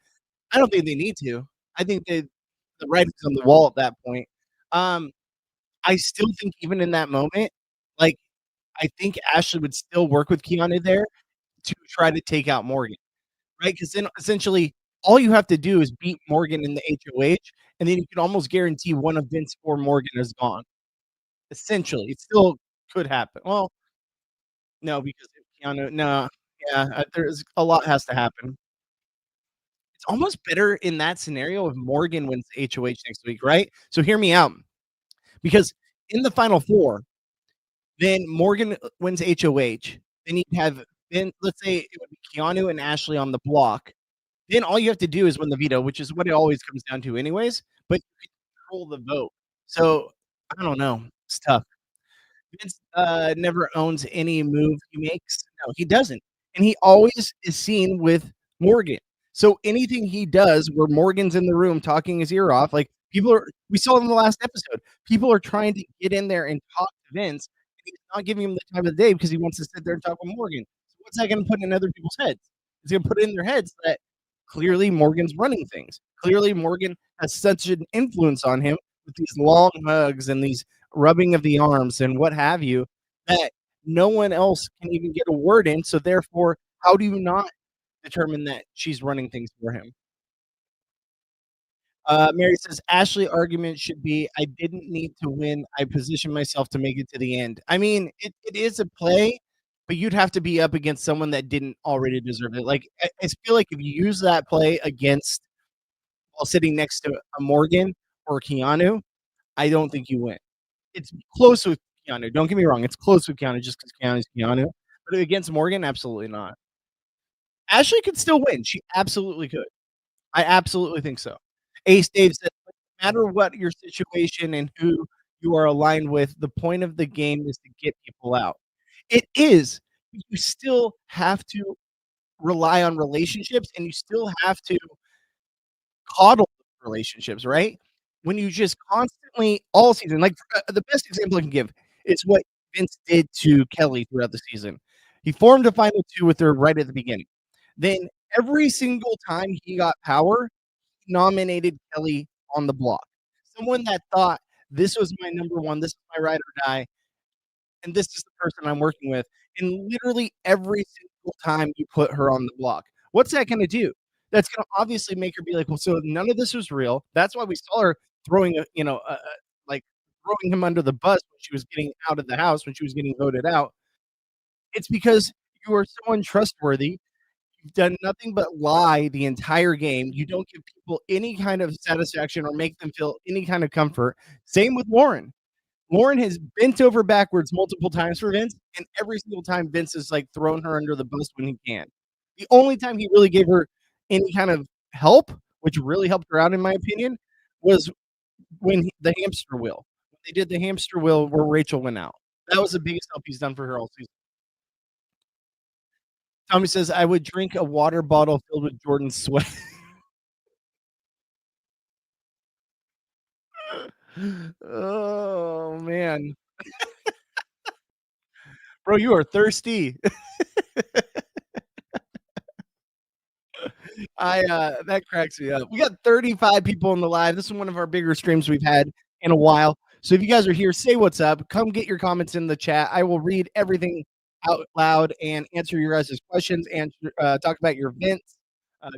I don't think they need to. I think the writing's on the wall at that point. Um, I still think even in that moment, like I think Ashley would still work with Keanu there to try to take out Morgan, right? Because then essentially all you have to do is beat Morgan in the HOH, and then you can almost guarantee one of Vince or Morgan is gone. Essentially, it still could happen. Well, no, because if Keanu, no, yeah, there's a lot has to happen. It's almost better in that scenario if Morgan wins the HOH next week, right? So hear me out. Because in the final four, then Morgan wins HOH. Then you'd have then let's say it would be Keanu and Ashley on the block. Then all you have to do is win the veto, which is what it always comes down to, anyways. But you can control the vote. So I don't know. It's tough. Vince never owns any move he makes. No, he doesn't. And he always is seen with Morgan. So anything he does where Morgan's in the room talking his ear off, like we saw in the last episode, people are trying to get in there and talk to Vince, and he's not giving him the time of the day because he wants to sit there and talk with Morgan. So what's that going to put in other people's heads? It's going to put it in their heads that clearly Morgan's running things. Clearly Morgan has such an influence on him with these long hugs and these rubbing of the arms, and what have you, that no one else can even get a word in. So therefore, how do you not determine that she's running things for him? Mary says, Ashley argument should be, I didn't need to win. I positioned myself to make it to the end. I mean, it is a play, but you'd have to be up against someone that didn't already deserve it. Like, I feel like if you use that play against while sitting next to a Morgan or Keanu, I don't think you win. It's close with Keanu. Don't get me wrong. It's close with Keanu just because Keanu's Keanu. But against Morgan, absolutely not. Ashley could still win. She absolutely could. I absolutely think so. Ace Dave said, no matter what your situation and who you are aligned with, the point of the game is to get people out. It is. You still have to rely on relationships and you still have to coddle relationships, right? When you just constantly all season, like the best example I can give is what Vince did to Kelly throughout the season. He formed a final two with her right at the beginning. Then every single time he got power, he nominated Kelly on the block. Someone that thought this was my number one, this is my ride or die, and this is the person I'm working with. And literally every single time you put her on the block, what's that going to do? That's going to obviously make her be like, well, so none of this was real. That's why we saw her throwing, like throwing him under the bus when she was getting out of the house, when she was getting voted out. It's because you are so untrustworthy. You've done nothing but lie the entire game. You don't give people any kind of satisfaction or make them feel any kind of comfort. Same with Lauren. Lauren has bent over backwards multiple times for Vince, and every single time Vince has like thrown her under the bus when he can. The only time he really gave her any kind of help, which really helped her out, in my opinion, was when the hamster wheel. They did the hamster wheel where Rachel went out. That was the biggest help he's done for her all season. Tommy says, I would drink a water bottle filled with Jordan's sweat. Oh man. Bro, you are thirsty. That cracks me up. We got 35 people in the live. This is one of our bigger streams we've had in a while. So if you guys are here, say what's up. Come get your comments in the chat. I will read everything out loud and answer your guys' questions and talk about your events.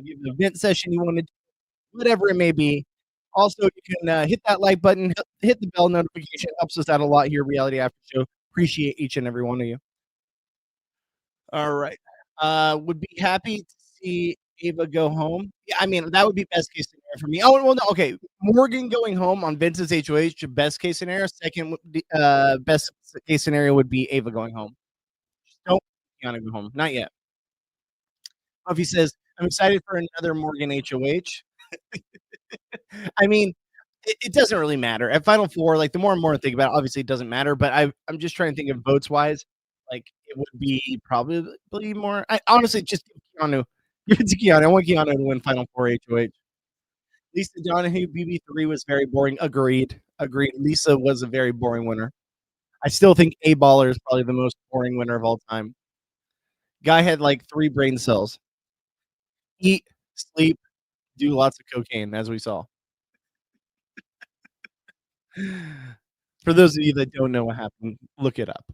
Give an event session you wanted, whatever it may be. Also, you can hit that like button, hit the bell notification. It helps us out a lot here, Reality After Show. Appreciate each and every one of you. All right. Would be happy to see Ava go home. Yeah, I mean, that would be best case scenario for me. Oh, well, no, okay. Morgan going home on Vince's HOH, best case scenario. Second, best case scenario would be Ava going home. Just don't Kiana go home. Not yet. Puffy says, I'm excited for another Morgan HOH. I mean, it doesn't really matter. At Final Four, like the more and more I think about it, obviously it doesn't matter, but I'm just trying to think of votes wise. Like it would be probably more. I honestly just give Keanu. Give it to Keanu. I want Keanu to win Final Four HOH. Lisa Donahue BB3 was very boring. Agreed. Agreed. Lisa was a very boring winner. I still think A Baller is probably the most boring winner of all time. Guy had like 3 brain cells. Eat, sleep, do lots of cocaine, as we saw. For those of you that don't know what happened, look it up.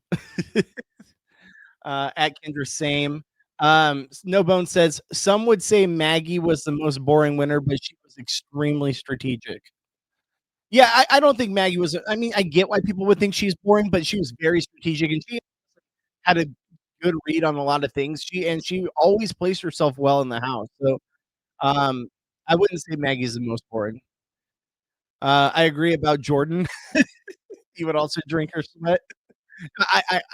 At Kendra, same. No Bone says some would say Maggie was the most boring winner, but she was extremely strategic. Yeah, I don't think Maggie was. I mean, I get why people would think she's boring, but she was very strategic and she had a good read on a lot of things. She always placed herself well in the house. So um, I wouldn't say Maggie's the most boring. I agree about Jordan. He would also drink her sweat.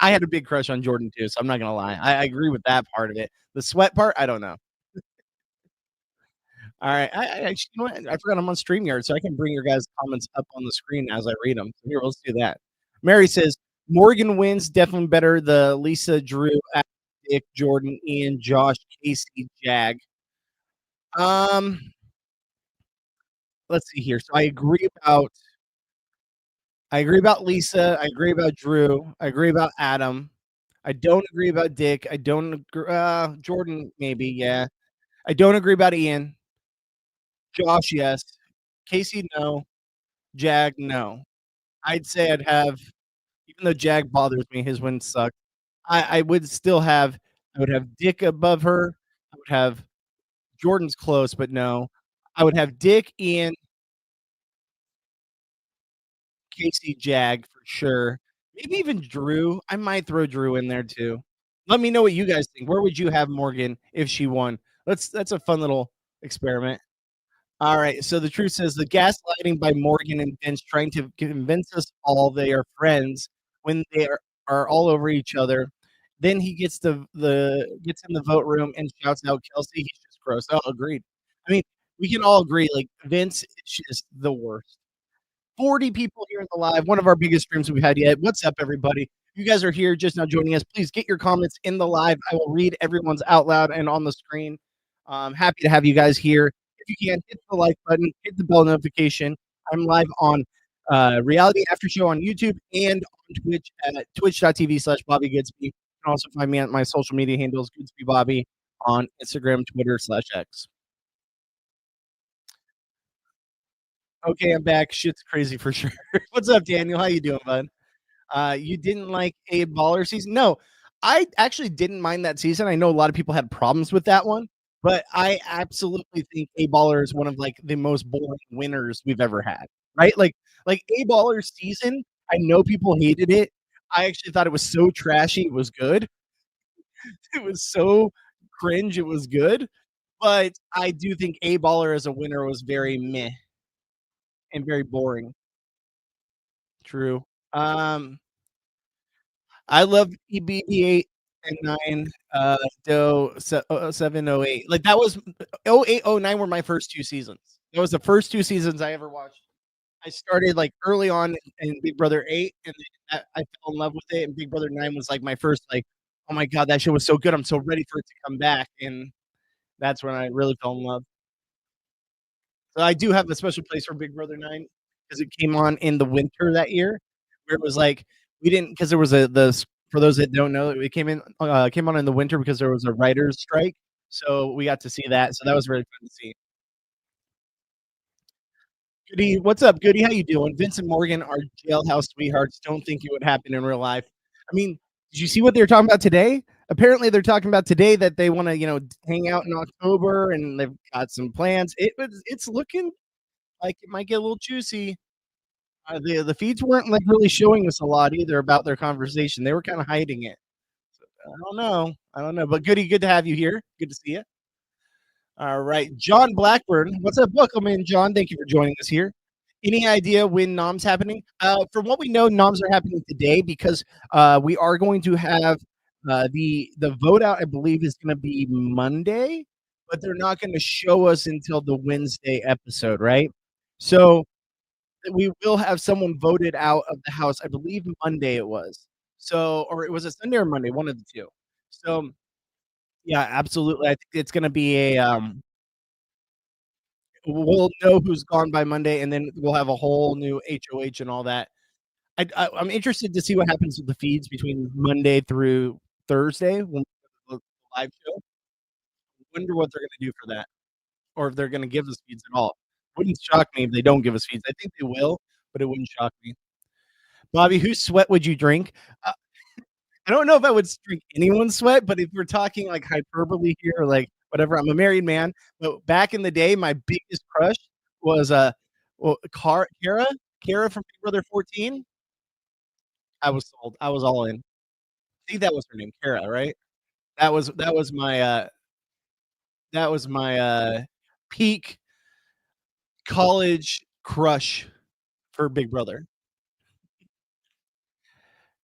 I had a big crush on Jordan too, so I'm not gonna lie. I agree with that part of it. The sweat part, I don't know. All right, I actually, you know what? I forgot I'm on StreamYard, so I can bring your guys' comments up on the screen as I read them. So here, let's do that. Mary says Morgan wins, definitely better. The Lisa, Drew, Dick, Jordan, Ian, Josh, Casey, Jag. Um, let's see here. So I agree about Lisa. I agree about Drew. I agree about Adam. I don't agree about Dick. I don't agree, Jordan, maybe, yeah. I don't agree about Ian. Josh, yes. Casey, no. Jag, no. I'd say I'd have, even though Jag bothers me, his wins suck. I would still have, I would have Dick above her. I would have Jordan's close, but no. I would have Dick, Ian, Casey, Jag for sure. Maybe even Drew. I might throw Drew in there too. Let me know what you guys think. Where would you have Morgan if she won? That's a fun little experiment. All right. So the truth says the gaslighting by Morgan and Vince trying to convince us all they are friends when are all over each other. Then he gets the gets in the vote room and shouts out Kelsey. He's just gross. Oh, agreed. I mean, we can all agree, like Vince is just the worst. 40 people here in the live, one of our biggest streams we've had yet. What's up, everybody? You guys are here just now joining us. Please get your comments in the live. I will read everyone's out loud and on the screen. Happy to have you guys here. If you can, hit the like button, hit the bell notification. I'm live on Reality After Show on YouTube and on Twitch at twitch.tv/Bobby Goodsby. You can also find me at my social media handles, Goodsby Bobby, on Instagram, Twitter/X. Okay, I'm back. Shit's crazy for sure. What's up, Daniel? How you doing, bud? You didn't like a baller season? No, I actually didn't mind that season. I know a lot of people had problems with that one, but I absolutely think a baller is one of like the most boring winners we've ever had. Right? Like a baller season. I know people hated it. I actually thought it was so trashy. It was good. It was so cringe. It was good. But I do think a baller as a winner was very meh and very boring. True. I love EBB8 and 9, Doe 708. Like that was 0809 were my first 2 seasons. That was the first 2 seasons I ever watched. I started like early on in Big Brother 8 and then I fell in love with it, and Big Brother 9 was like my first like, oh my god, that show was so good. I'm so ready for it to come back. And that's when I really fell in love. So I do have a special place for Big Brother 9 because it came on in the winter that year, where it was like we didn't, because there was for those that don't know, it came on in the winter because there was a writers' strike, so we got to see that. So that was really fun to see. Goody, what's up, Goody? How you doing? Vincent Morgan are jailhouse sweethearts. Don't think it would happen in real life. I mean, did you see what they were talking about today? Apparently, they're talking about today that they want to, hang out in October, and they've got some plans. It's looking like it might get a little juicy. The feeds weren't like really showing us a lot either about their conversation. They were kind of hiding it. I don't know. I don't know. But Goody, good to have you here. Good to see you. All right. John Blackburn. What's up? Welcome in, John. Thank you for joining us here. Any idea when NOM's happening? From what we know, NOMs are happening today because we are going to have the vote out, I believe, is going to be Monday, but they're not going to show us until the Wednesday episode, right? So we will have someone voted out of the house. I believe Monday it was. So, or it was a Sunday or Monday, one of the two. So, yeah, absolutely. I think it's going to be we'll know who's gone by Monday, and then we'll have a whole new HOH and all that. I'm interested to see what happens with the feeds between Monday through Thursday when the live show. Wonder what they're going to do for that, or if they're going to give us feeds at all. Wouldn't shock me if they don't give us feeds. I think they will, but it wouldn't shock me. Bobby, whose sweat would you drink? I don't know if I would drink anyone's sweat, but if we're talking like hyperbole here or like whatever, I'm a married man. But back in the day, my biggest crush was Kara from Big Brother 14. I was sold. I was all in. I think that was her name, Kara, right? That was my peak college crush for Big Brother.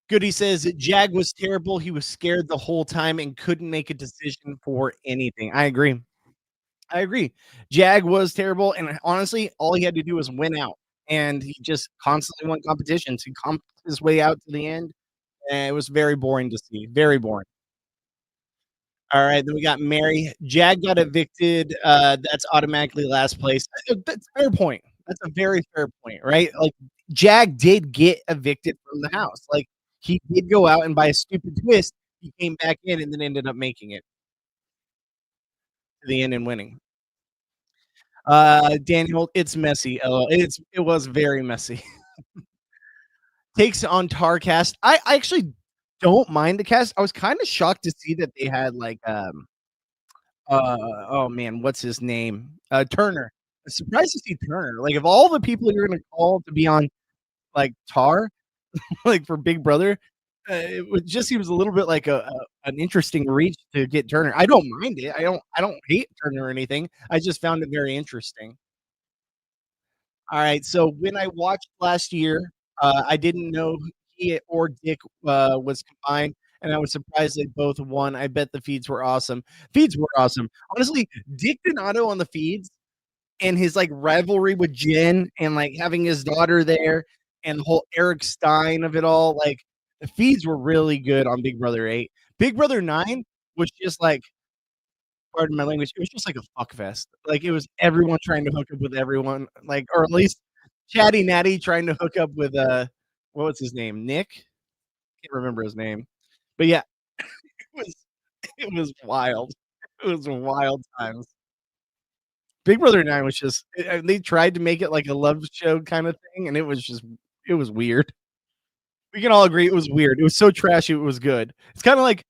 Goody says Jag was terrible. He was scared the whole time and couldn't make a decision for anything. I agree. I agree. Jag was terrible, and honestly, all he had to do was win out, and he just constantly won competitions. He comped his way out to the end, and it was very boring to see. Very boring. All right, then we got Mary. Jag got evicted. That's automatically last place. That's a fair point. That's a very fair point, right? Like Jag did get evicted from the house. Like he did go out and by a stupid twist, he came back in and then ended up making it to the end and winning. Daniel, it's messy. It was very messy. takes on Tar cast. I actually don't mind the cast. I was kind of shocked to see that they had like oh man, what's his name? Turner. I'm surprised to see Turner. Like of all the people you're gonna call to be on like Tar, like for Big Brother, it was just seems a little bit like an interesting reach to get Turner. I don't mind it. I don't hate Turner or anything. I just found it very interesting. All right, so when I watched last year, I didn't know he or Dick was combined, and I was surprised they both won. I bet the feeds were awesome. Feeds were awesome. Honestly, Dick Donato on the feeds and his like rivalry with Jen and like having his daughter there and the whole Eric Stein of it all, like the feeds were really good on Big Brother 8. Big Brother 9 was just like, pardon my language, it was just like a fuck fest. Like it was everyone trying to hook up with everyone, like, or at least Chatty Natty trying to hook up with what was his name? Nick? Can't remember his name. But yeah, it was it was wild. It was wild times. Big Brother 9 was just they tried to make it like a love show kind of thing, and it was just it was weird. We can all agree it was weird. It was so trashy, it was good. It's kinda like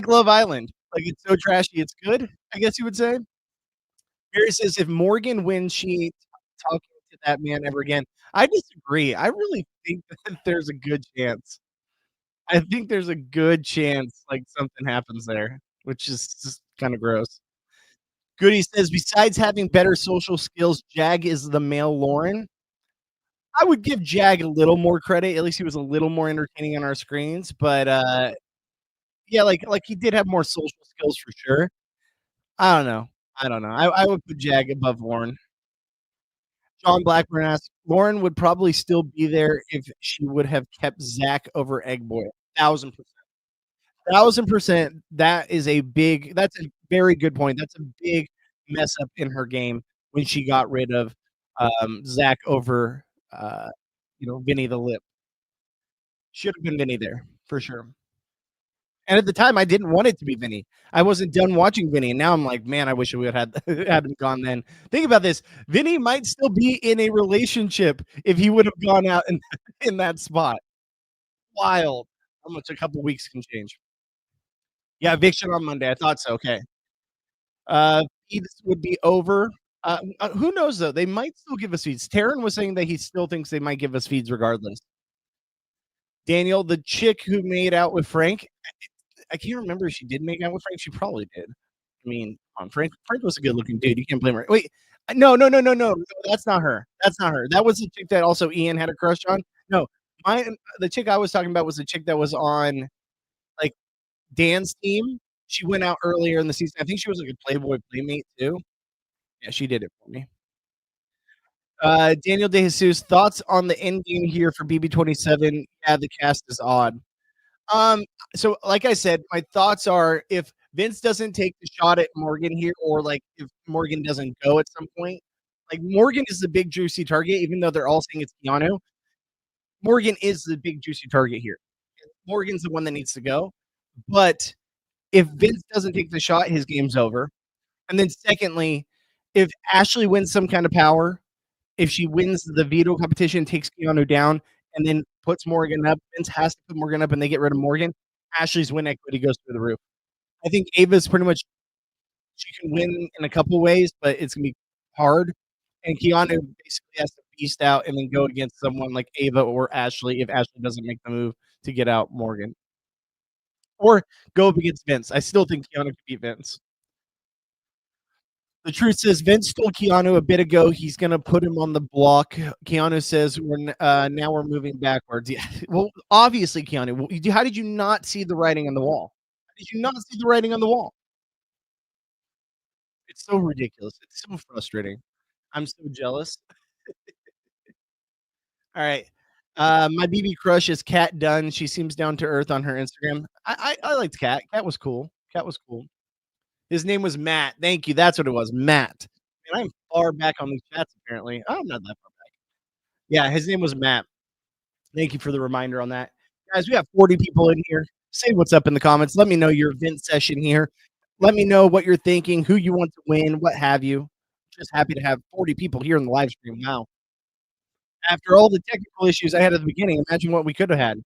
Love Island. Like, it's so trashy, it's good, I guess you would say. Mary says, "If Morgan wins, she ain't talking to that man ever again." I disagree. I really think that there's a good chance. I think there's a good chance, like, something happens there, which is just kinda gross. Goody says, "Besides having better social skills, Jag is the male Lauren." I would give Jag a little more credit. At least he was a little more entertaining on our screens, but, yeah, like, he did have more social skills for sure. I don't know. I don't know. I would put Jag above Lauren. John Blackburn asks, "Lauren would probably still be there if she would have kept Zach over Egg Boy." 1,000%. 1,000%. That's a very good point. That's a big mess up in her game when she got rid of, Zach over, Vinny the Lip. Should have been Vinny there, for sure. And at the time, I didn't want it to be Vinny. I wasn't done watching Vinny, and now I'm like, "Man, I wish we would have had had him gone then." Think about this, Vinny might still be in a relationship if he would have gone out in in that spot. Wild. How much a couple weeks can change. Yeah, eviction on Monday, I thought so, okay. Feeds would be over. Who knows, though? They might still give us feeds. Taryn was saying that he still thinks they might give us feeds regardless. Daniel, the chick who made out with Frank, I can't remember if she did make out with Frank. She probably did. I mean, Frank was a good-looking dude. You can't blame her. Wait, no, no, no, no, no, no, that's not her. That's not her. That was the chick that also Ian had a crush on. No, the chick I was talking about was the chick that was on like Dan's team. She went out earlier in the season. I think she was like a Playboy playmate too. Yeah, she did it for me. Daniel De Jesus, thoughts on the end game here for BB27? Yeah, the cast is odd. Um, so like I said, my thoughts are if Vince doesn't take the shot at Morgan here, or like if Morgan doesn't go at some point, like Morgan is the big juicy target, even though they're all saying it's Keanu. Morgan is the big juicy target here. Morgan's the one that needs to go. But if Vince doesn't take the shot, his game's over. And then secondly, if Ashley wins some kind of power, if she wins the veto competition, takes Keanu down, and then puts Morgan up, Vince has to put Morgan up and they get rid of Morgan, Ashley's win equity goes through the roof. I think Ava's pretty much she can win in a couple ways, but it's gonna be hard. And Keanu basically has to beast out and then go against someone like Ava or Ashley if Ashley doesn't make the move to get out Morgan. Or go up against Vince. I still think Keanu could beat Vince. The truth says Vince told Keanu a bit ago he's going to put him on the block. Keanu says now we're moving backwards. Yeah. Well, obviously, Keanu, how did you not see the writing on the wall? How did you not see the writing on the wall? It's so ridiculous. It's so frustrating. I'm so jealous. All right. My BB crush is Kat Dunn. She seems down to earth on her Instagram. I liked Kat. Kat was cool. Kat was cool. His name was Matt. Thank you. That's what it was. Matt. And I'm far back on these chats apparently. I'm not that far back. Yeah, his name was Matt. Thank you for the reminder on that. Guys, we have 40 people in here. Say what's up in the comments. Let me know your event session here. Let me know what you're thinking, who you want to win, what have you. Just happy to have 40 people here in the live stream now. After all the technical issues I had at the beginning, imagine what we could have had if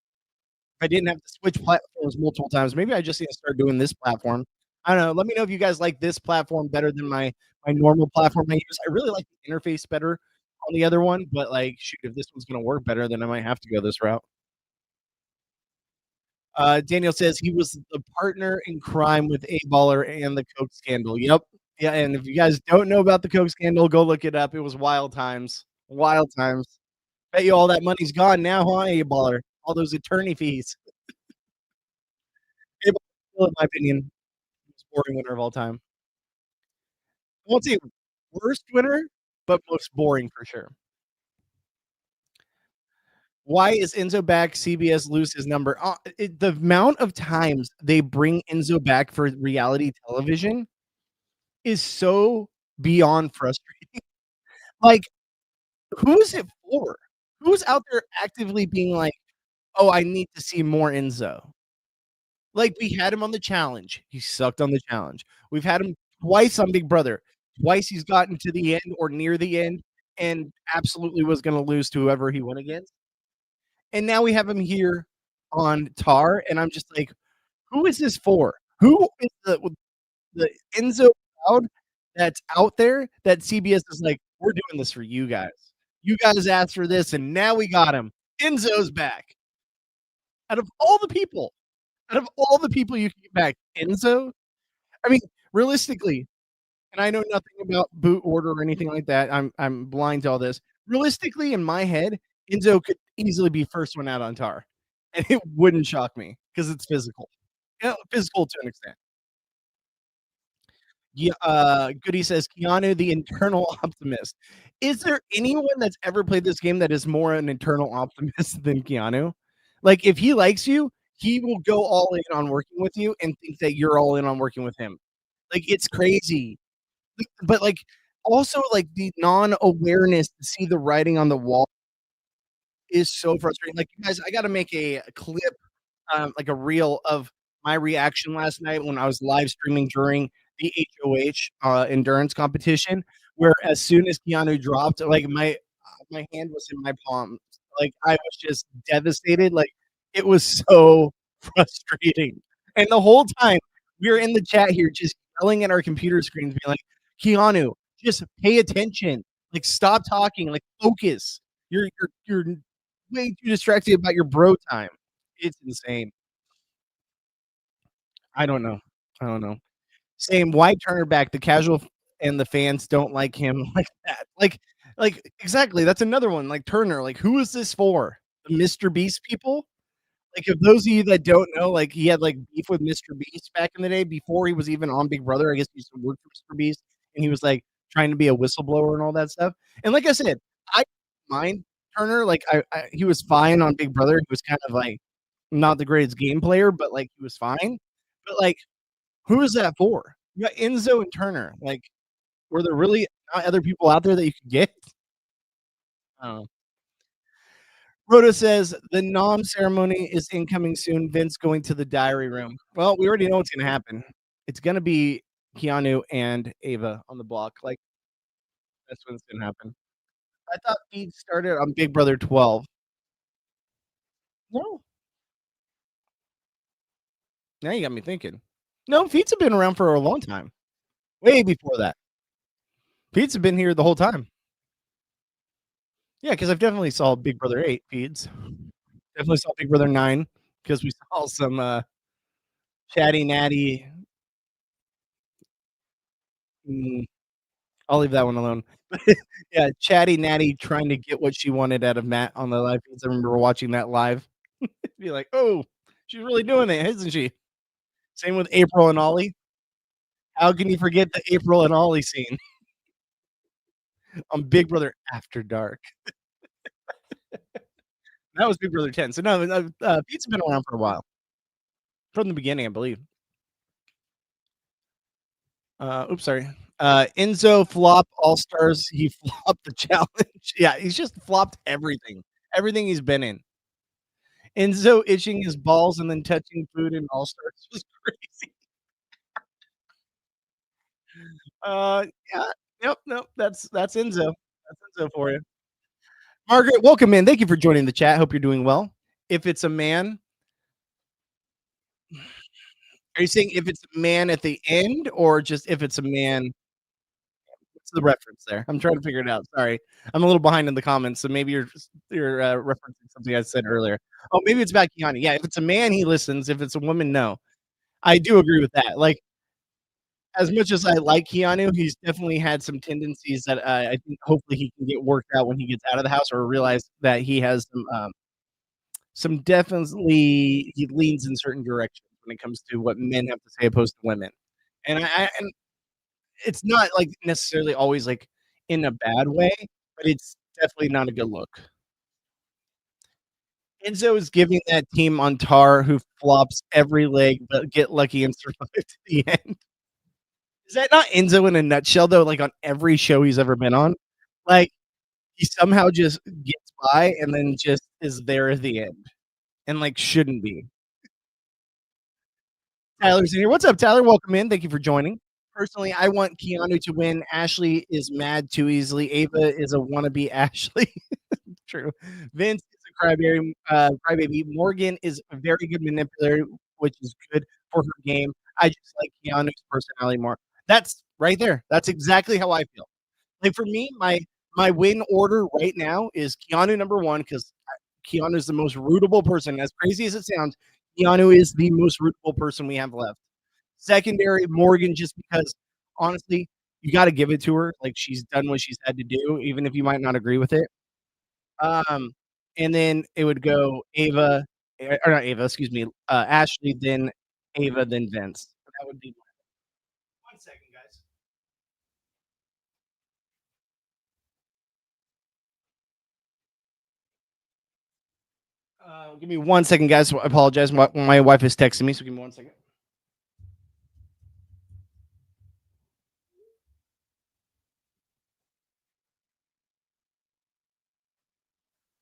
I didn't have to switch platforms multiple times. Maybe I just need to start doing this platform. I don't know. Let me know if you guys like this platform better than my normal platform I use. I really like the interface better on the other one, but like, shoot, if this one's gonna work better, then I might have to go this route. Daniel says he was the partner in crime with A Baller and the Coke scandal. Yep. Yeah, and if you guys don't know about the Coke scandal, go look it up. It was wild times. Wild times. Bet you all that money's gone now, huh, A Baller? All those attorney fees. A Baller, still, in my opinion, most boring winner of all time. I won't say worst winner, but most boring for sure. Why is Enzo back? CBS lose his number. The amount of times they bring Enzo back for reality television is so beyond frustrating. Like, who is it for? Who's out there actively being like, "Oh, I need to see more Enzo." Like, we had him on the challenge. He sucked on the challenge. We've had him twice on Big Brother. Twice he's gotten to the end or near the end and absolutely was gonna lose to whoever he went against. And now we have him here on Tar, and I'm just like, "Who is this for? Who is the Enzo crowd that's out there that CBS is like, "We're doing this for you guys. You guys asked for this, and now we got him. Enzo's back." Out of all the people out of all the people you can get back, Enzo? I mean, realistically, and I know nothing about boot order or anything like that. I'm blind to all this. Realistically, in my head, Enzo could easily be first one out on Tar, and it wouldn't shock me because it's physical. Yeah, physical to an extent. Yeah, Goody says, "Keanu, the internal optimist." Is there anyone that's ever played this game that is more an internal optimist than Keanu? Like, if he likes you, he will go all in on working with you and think that you're all in on working with him. Like, it's crazy. But, like, also, like, the non-awareness to see the writing on the wall is so frustrating. Like, you guys, I gotta make a clip, like a reel of my reaction last night when I was live streaming during the HOH, endurance competition, where as soon as Keanu dropped, like, my hand was in my palm. Like, I was just devastated, like, it was so frustrating, and the whole time, we were in the chat here just yelling at our computer screens, being like, "Keanu, just pay attention. Like, stop talking, like, focus. You're way too distracted about your bro time." It's insane. I don't know. I don't know. Same, why Turner back? The casual and the fans don't like him like that. Like, exactly, that's another one, like Turner, like, who is this for? The Mr. Beast people? Like, if those of you that don't know, like, he had, like, beef with Mr. Beast back in the day before he was even on Big Brother. I guess he used to work for Mr. Beast, and he was, like, trying to be a whistleblower and all that stuff. And like I said, I mind Turner, like, he was fine on Big Brother. He was kind of, like, not the greatest game player, but, like, he was fine. But, like, who is that for? You got Enzo and Turner. Like, were there really not other people out there that you could get? Oh. Rhoda says the nom ceremony is incoming soon. Vince going to the diary room. Well, we already know what's gonna happen. It's gonna be Keanu and Ava on the block. Like, that's what's gonna happen. I thought he started on Big Brother 12. No. Now you got me thinking. No, Feats have been around for a long time. Way before that. Feats have been here the whole time. Yeah, because I've definitely saw Big Brother 8 feeds. Definitely saw Big Brother 9 because we saw some chatty natty. Mm, I'll leave that one alone. Yeah, chatty natty trying to get what she wanted out of Matt on the live feeds. I remember watching that live. Be like, oh, she's really doing it, isn't she? Same with April and Ollie. How can you forget the April and Ollie scene on Big Brother After Dark? That was Big Brother 10. So no, Pete's been around for a while. From the beginning, I believe. Oops, sorry. Enzo flop All Stars. He flopped the challenge. Yeah, he's just flopped everything. Everything he's been in. Enzo itching his balls and then touching food in All Stars was crazy. Yeah, yep, nope. That's Enzo. That's Enzo for you. Margaret, welcome in. Thank you for joining the chat. Hope you're doing well. If it's a man, are you saying if it's a man at the end or just if it's a man? What's the reference there? I'm trying to figure it out. Sorry. I'm a little behind in the comments, so maybe you're referencing something I said earlier. Oh, maybe it's about Keanu. Yeah, if it's a man, he listens. If it's a woman, no. I do agree with that. Like, as much as I like Keanu, he's definitely had some tendencies that I think hopefully he can get worked out when he gets out of the house or realize that he has some definitely he leans in certain directions when it comes to what men have to say opposed to women. And it's not like necessarily always like in a bad way, but it's definitely not a good look. Enzo is giving that team on tar who flops every leg but get lucky and survive to the end. Is that not Enzo in a nutshell though? Like on every show he's ever been on? Like he somehow just gets by and then just is there at the end and like shouldn't be. Tyler's in here. What's up, Tyler? Welcome in. Thank you for joining. Personally, I want Keanu to win. Ashley is mad too easily. Ava is a wannabe Ashley. True. Vince is a crybaby. Morgan is a very good manipulator, which is good for her game. I just like Keanu's personality more. That's right there. That's exactly how I feel. Like for me, my win order right now is Keanu number one because Keanu is the most rootable person. As crazy as it sounds, Keanu is the most rootable person we have left. Secondary, Morgan, just because honestly, you got to give it to her. Like she's done what she's had to do, even if you might not agree with it. Um, and then it would go Ava, or not Ava, excuse me, Ashley, then Ava, then Vince. That would be 1 second, guys. Give me 1 second, guys. I apologize. My wife is texting me, so give me 1 second.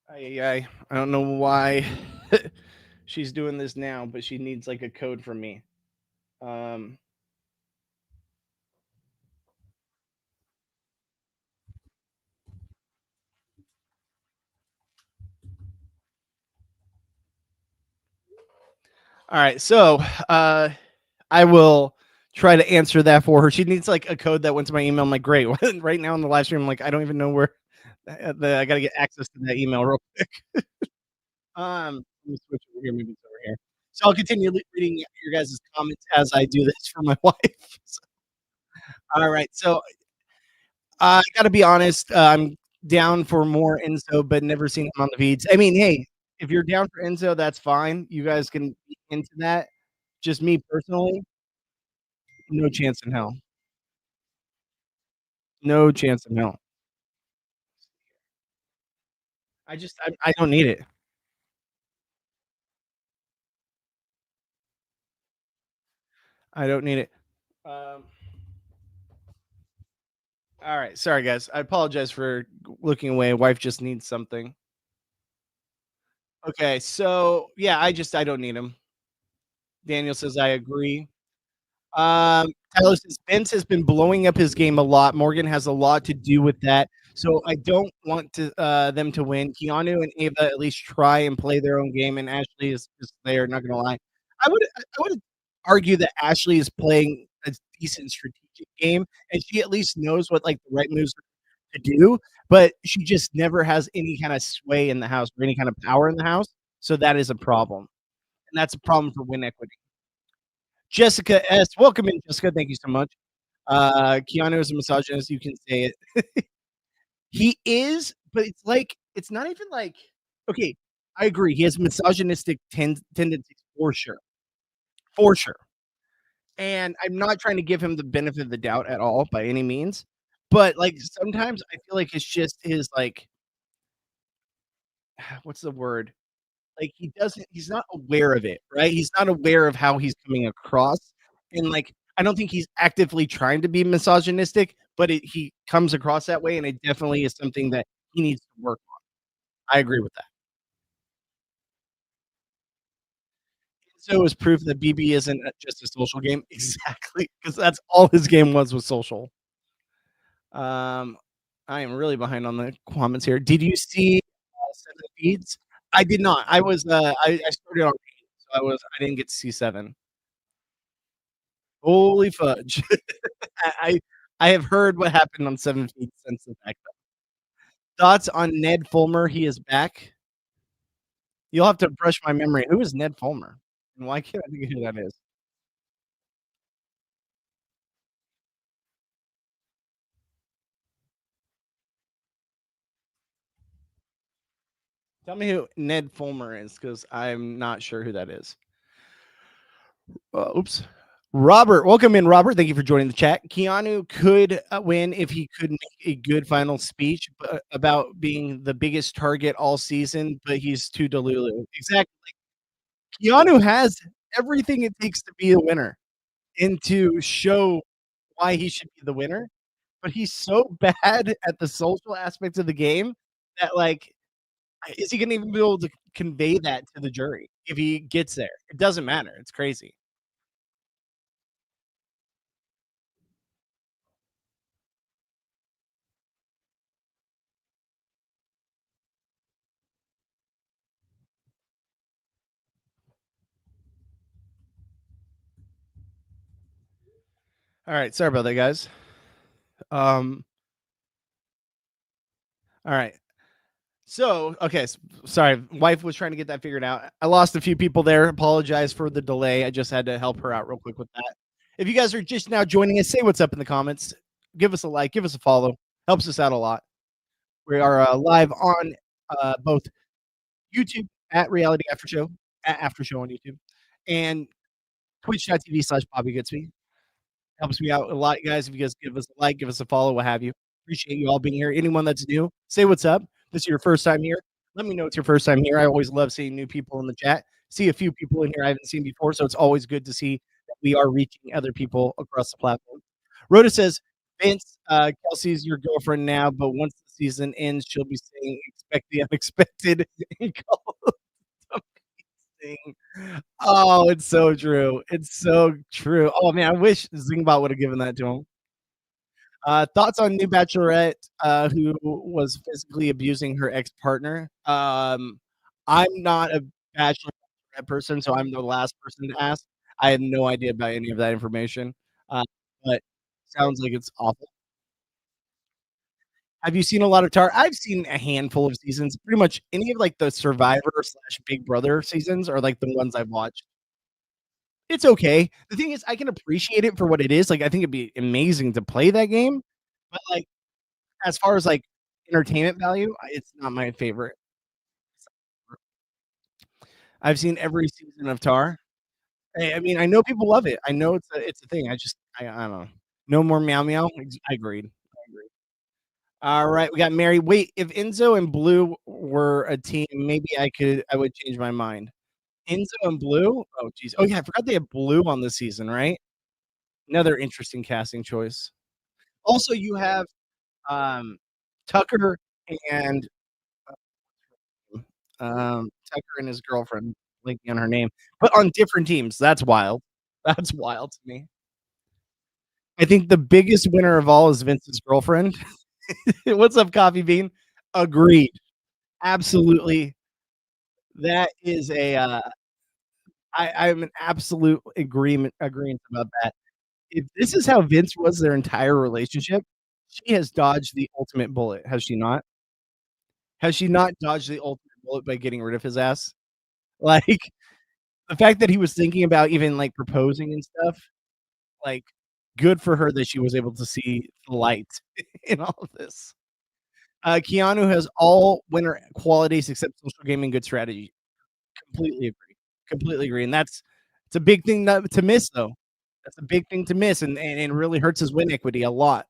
I don't know why she's doing this now, but she needs like a code from me. Um, all right, so I will try to answer that for her. She needs like a code that went to my email. I'm like, great. Right now in the live stream, I'm like, I don't even know where. I got to get access to that email real quick. Let me switch over here. Maybe it's over here. So I'll continue reading your guys' comments as I do this for my wife. So, all right, so I got to be honest. I'm down for more Enzo, but never seen him on the feeds. I mean, hey, if you're down for Enzo, that's fine. You guys can be into that. Just me personally, no chance in hell. No chance in hell. I don't need it. I don't need it. Um, all right, sorry guys. I apologize for looking away. Wife just needs something. Okay, so yeah, I don't need him. Daniel says I agree. Tyler says Vince has been blowing up his game a lot. Morgan has a lot to do with that. So I don't want to them to win. Keanu and Ava at least try and play their own game, and Ashley is just there. Not gonna lie, I would argue that Ashley is playing a decent strategic game, and she at least knows what like the right moves to do. But she just never has any kind of sway in the house or any kind of power in the house. So that is a problem, and that's a problem for win equity. Jessica S. Welcome in, Jessica. Thank you so much. Keanu is a misogynist. You can say it. He is, but it's like it's not even like okay. I agree. He has misogynistic tendencies for sure. And I'm not trying to give him the benefit of the doubt at all by any means. But like sometimes I feel like it's just his like what's the word? Like, he's not aware of it, right? He's not aware of how he's coming across, and, like, I don't think he's actively trying to be misogynistic, but he comes across that way, and it definitely is something that he needs to work on. I agree with that. So is proof that BB isn't just a social game. Exactly, because that's all his game was social. Um, I am really behind on the comments here. Did you see feeds. I did not. I was, I started on 8, so I didn't get to see 7. Holy fudge. I I have heard what happened on 7 feeds since the fact. Thoughts on Ned Fulmer? He is back. You'll have to brush my memory. Who is Ned Fulmer? And why can't I think of who that is? Tell me who Ned Fulmer is, because I'm not sure who that is. Oops. Robert, welcome in, Robert. Thank you for joining the chat. Keanu could win if he could make a good final speech about being the biggest target all season, but he's too delulu. Exactly. Keanu has everything it takes to be a winner and to show why he should be the winner, but he's so bad at the social aspects of the game that, like, is he gonna even be able to convey that to the jury if he gets there? It doesn't matter. It's crazy. All right, sorry about that, guys. Um, all right. So, okay, sorry, wife was trying to get that figured out. I lost a few people there. Apologize for the delay. I just had to help her out real quick with that. If you guys are just now joining us, say what's up in the comments. Give us a like, give us a follow. Helps us out a lot. We are live on both YouTube at Reality After Show, at After Show on YouTube, and twitch.tv/ Bobby Goodsby. Helps me out a lot, guys. If you guys give us a like, give us a follow, what have you. Appreciate you all being here. Anyone that's new, say what's up. This is your first time here. Let me know it's your first time here. I always love seeing new people in the chat. See a few people in here I haven't seen before, so it's always good to see that we are reaching other people across the platform. Rhoda says, Vince, Kelsey's your girlfriend now, but once the season ends, she'll be saying, expect the unexpected and call something. Oh, it's so true. It's so true. Oh man, I wish Zingbot would have given that to him. Thoughts on new bachelorette who was physically abusing her ex partner? I'm not a bachelorette person, so I'm the last person to ask. I had no idea about any of that information, uh, but sounds like it's awful. Have you seen a lot of Tar? I've seen a handful of seasons. Pretty much any of like the Survivor slash Big Brother seasons are like the ones I've watched. It's okay. The thing is, I can appreciate it for what it is. Like, I think it'd be amazing to play that game, but like, as far as like entertainment value, it's not my favorite. I've seen every season of Tar. I mean, I know people love it. I know it's a thing. I don't know. No more meow meow. I agreed. I agreed. All right, we got Mary. Wait, if Enzo and Blue were a team, maybe I would change my mind. Enzo and Blue? Oh geez. Oh yeah, I forgot they had Blue on this season, right? Another interesting casting choice. Also, you have Tucker and Tucker and his girlfriend, blanking on her name, but on different teams. That's wild. That's wild to me. I think the biggest winner of all is Vince's girlfriend. What's up, Coffee Bean? Agreed. Absolutely. That is a I'm an absolute agreement about that. If this is how Vince was their entire relationship, she has dodged the ultimate bullet, has she not? Has she not dodged the ultimate bullet by getting rid of his ass? Like, the fact that he was thinking about even, like, proposing and stuff, like, good for her that she was able to see the light in all of this. Keanu has all winner qualities except social gaming, good strategy. Completely agree. Completely agree, and it's a big thing to miss, though. That's a big thing to miss, and it really hurts his win equity a lot.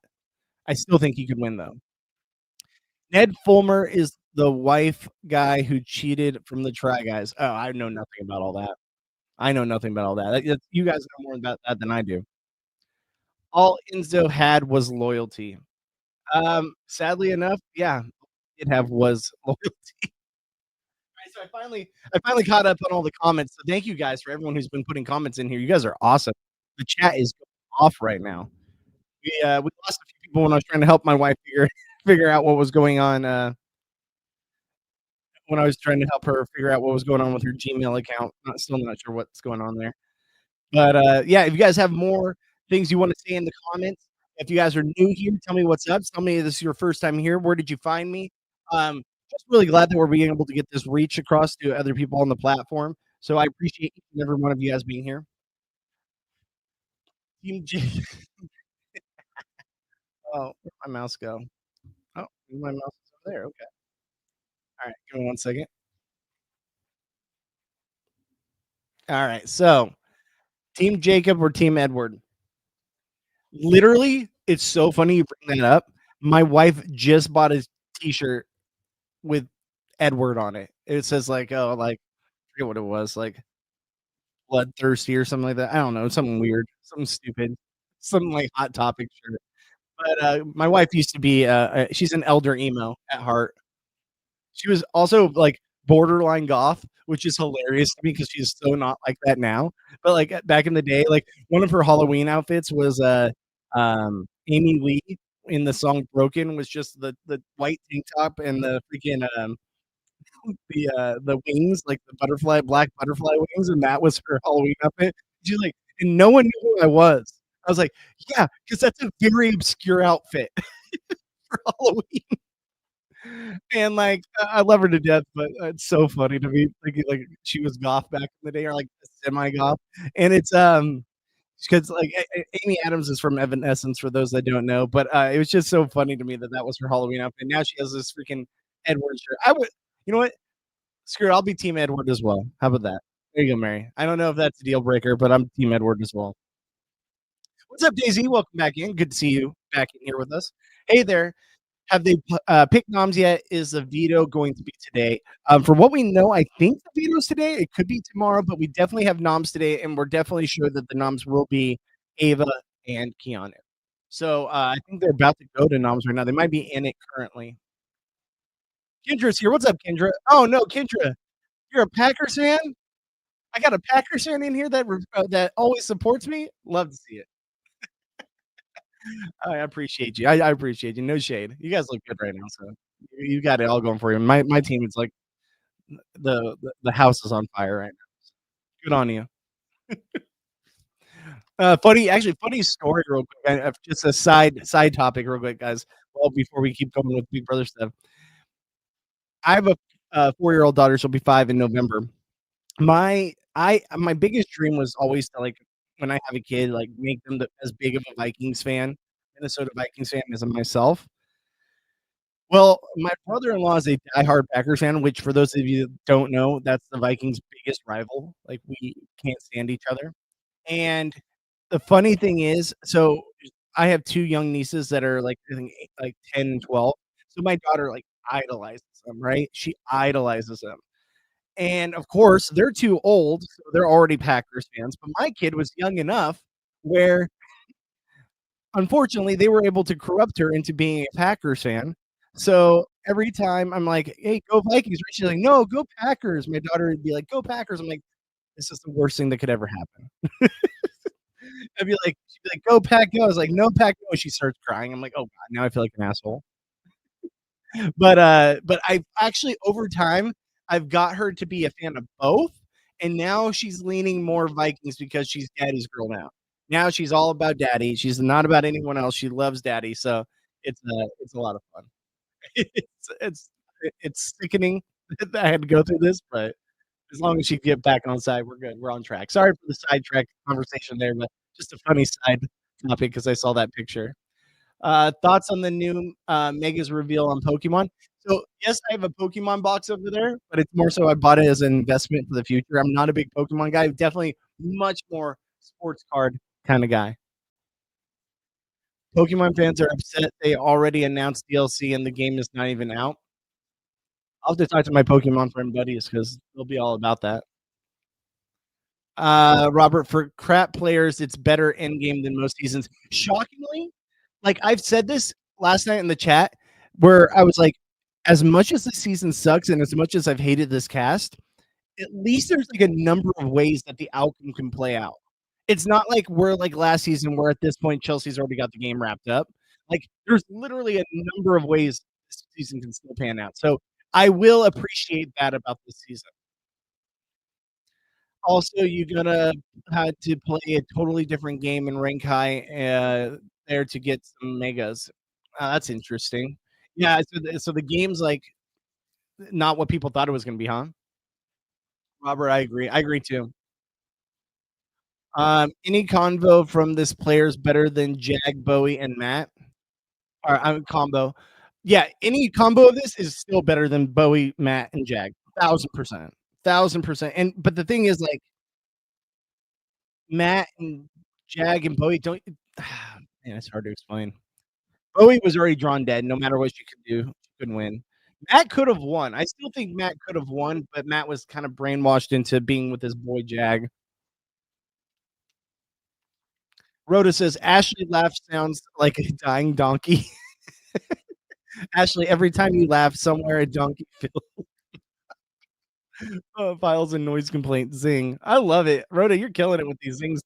I still think he could win, though. Ned Fulmer is the wife guy who cheated from the Try Guys. Oh, I know nothing about all that. I know nothing about all that. You guys know more about that than I do. All Enzo had was loyalty. Sadly enough, yeah, it have was loyalty. Right, so I finally caught up on all the comments. So thank you guys for everyone who's been putting comments in here. You guys are awesome. The chat is off right now. We lost a few people when I was trying to help my wife figure out what was going on when I was trying to help her figure out what was going on with her Gmail account. Still not sure what's going on there. But, yeah, if you guys have more things you wanna say in the comments, if you guys are new here, tell me what's up. Tell me this is your first time here. Where did you find me? Just really glad that we're being able to get this reach across to other people on the platform. So I appreciate each and every one of you guys being here. Team J Oh, where'd my mouse go? Oh, my mouse is over there. Okay. Alright, give me 1 second. Alright, so Team Jacob or Team Edward? Literally, it's so funny you bring that up. My wife just bought a T-shirt with Edward on it. It says like, oh, like, I forget what it was, like bloodthirsty or something like that. I don't know, something weird, something stupid, some like Hot Topic shirt. But, my wife used to be, she's an elder emo at heart. She was also, like, borderline goth, which is hilarious to me because she's so not like that now. But, like, back in the day, like, one of her Halloween outfits was, Amy Lee in the song "Broken" was just the white tank top and the freaking, the wings, like, the butterfly black butterfly wings, and that was her Halloween outfit. She's like and no one knew who I was. I was like, "Yeah, because that's a very obscure outfit for Halloween." And, like, I love her to death, but it's so funny to me thinking, like, she was goth back in the day or, like, semi-goth, and it's, because, like, Amy Adams is from Evanescence for those that don't know, but, it was just so funny to me that that was her Halloween outfit. Now she has this freaking Edward shirt. I would you know what? Screw it, I'll be team Edward as well. How about that? There you go, Mary. I don't know if that's a deal breaker, but I'm team Edward as well. What's up, Daisy? Welcome back in. Good to see you back in here with us. Hey there. Have they picked noms yet? Is the veto going to be today? For what we know, I think the veto's today. It could be tomorrow, but we definitely have noms today, and we're definitely sure that the noms will be Ava and Keanu. So I think they're about to go to noms right now. They might be in it currently. Kendra's here. What's up, Kendra? Oh no, Kendra, you're a Packers fan? I got a Packers fan in here that always supports me. Love to see it. I appreciate you. I appreciate you. No shade. You guys look good right now, so you got it all going for you. My team is like the house is on fire right now. Good on you. Funny story real quick. Just a side topic real quick, guys. Well, before we keep going with Big Brother stuff, I have a 4-year-old daughter. She'll be 5 in November. My biggest dream was always to like when I have a kid, like make them as big of a Vikings fan, Minnesota Vikings fan as myself. Well, my brother-in-law is a diehard Packers fan, which for those of you that don't know, that's the Vikings' biggest rival. Like we can't stand each other. And the funny thing is, so I have 2 young nieces that are like I think like 10 and 12. So my daughter like idolizes them, right? She idolizes them. And of course, they're too old, so they're already Packers fans. But my kid was young enough where unfortunately, they were able to corrupt her into being a Packers fan. So every time I'm like, "Hey, go Vikings," right? She's like, "No, go Packers." My daughter would be like, "Go Packers." I'm like, "This is the worst thing that could ever happen." She'd be like, "Go Pack, go." I was like, "No Pack, go." She starts crying. I'm like, "Oh god, now I feel like an asshole." But I've actually over time, I've got her to be a fan of both, and now she's leaning more Vikings because she's daddy's girl now. Now she's all about daddy. She's not about anyone else. She loves daddy, so it's a lot of fun. It's it's sickening that I had to go through this, but as long as she get back on side, we're good. We're on track. Sorry for the sidetrack conversation there, but just a funny side topic because I saw that picture. Thoughts on the new Mega's reveal on Pokemon? So yes, I have a Pokemon box over there, but it's more so I bought it as an investment for the future. I'm not a big Pokemon guy. Definitely much more sports card kind of guy. Pokemon fans are upset they already announced DLC and the game is not even out. I'll have to talk to my Pokemon friend buddies because they'll be all about that. Robert, for crap players, it's better end game than most seasons. Shockingly, like I've said this last night in the chat, where I was like, as much as the season sucks and as much as I've hated this cast, at least there's like a number of ways that the outcome can play out. It's not like we're like last season where at this point Chelsea's already got the game wrapped up. Like there's literally a number of ways this season can still pan out. So I will appreciate that about this season. Also, you're gonna have to play a totally different game in rank high, there to get some megas. That's interesting. Yeah, so the game's, like, not what people thought it was gonna be, huh? Robert, I agree. I agree too. Any convo from this player is better than Jag, Bowie, and Matt? Or, combo. Yeah, any combo of this is still better than Bowie, Matt, and Jag. 1000%. 1000%. And but the thing is, like, Matt and Jag and Bowie don't man, it's hard to explain. Bowie was already drawn dead no matter what you could do, you couldn't win. Matt could have won. I still think Matt could have won, but Matt was kind of brainwashed into being with his boy Jag. Rhoda says, "Ashley laugh sounds like a dying donkey." Ashley, every time you laugh, somewhere a donkey files a noise complaint. Zing. I love it. Rhoda, you're killing it with these things.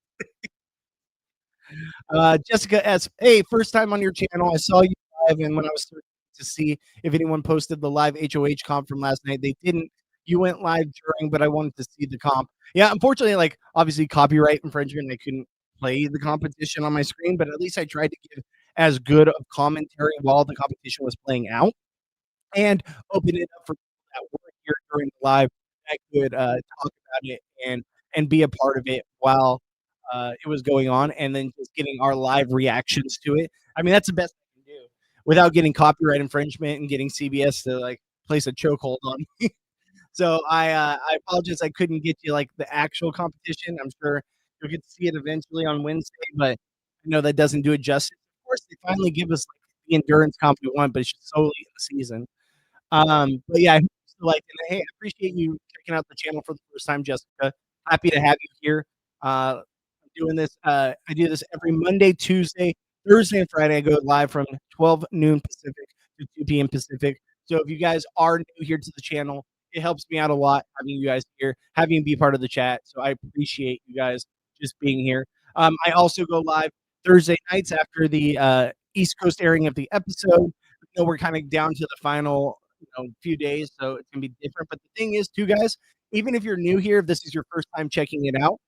Jessica S. Hey, first time on your channel. I saw you live, and when I was searching to see if anyone posted the live HOH comp from last night, they didn't. You went live during, but I wanted to see the comp. Yeah, unfortunately, like obviously copyright infringement, I couldn't play the competition on my screen, but at least I tried to give as good of commentary while the competition was playing out and open it up for people that weren't here during the live that could talk about it and be a part of it while it was going on, and then just getting our live reactions to it. I mean, that's the best I can do without getting copyright infringement and getting CBS to like place a chokehold on me. So I apologize I couldn't get you like the actual competition. I'm sure you'll get to see it eventually on Wednesday, but I know that doesn't do it justice. Of course, they finally give us like the endurance comp we want, but it's just so late in the season. But yeah, I hope you still like it. Hey, I appreciate you checking out the channel for the first time, Jessica. Happy to have you here. I'm doing this. I do this every Monday, Tuesday, Thursday, and Friday. I go live from 12 noon Pacific to 2 p.m. Pacific. So if you guys are new here to the channel, it helps me out a lot having you guys here, having you be part of the chat. So I appreciate you guys just being here. I also go live Thursday nights after the East Coast airing of the episode. We're kind of down to the final few days, so it's gonna be different. But the thing is, too, guys, even if you're new here, if this is your first time checking it out,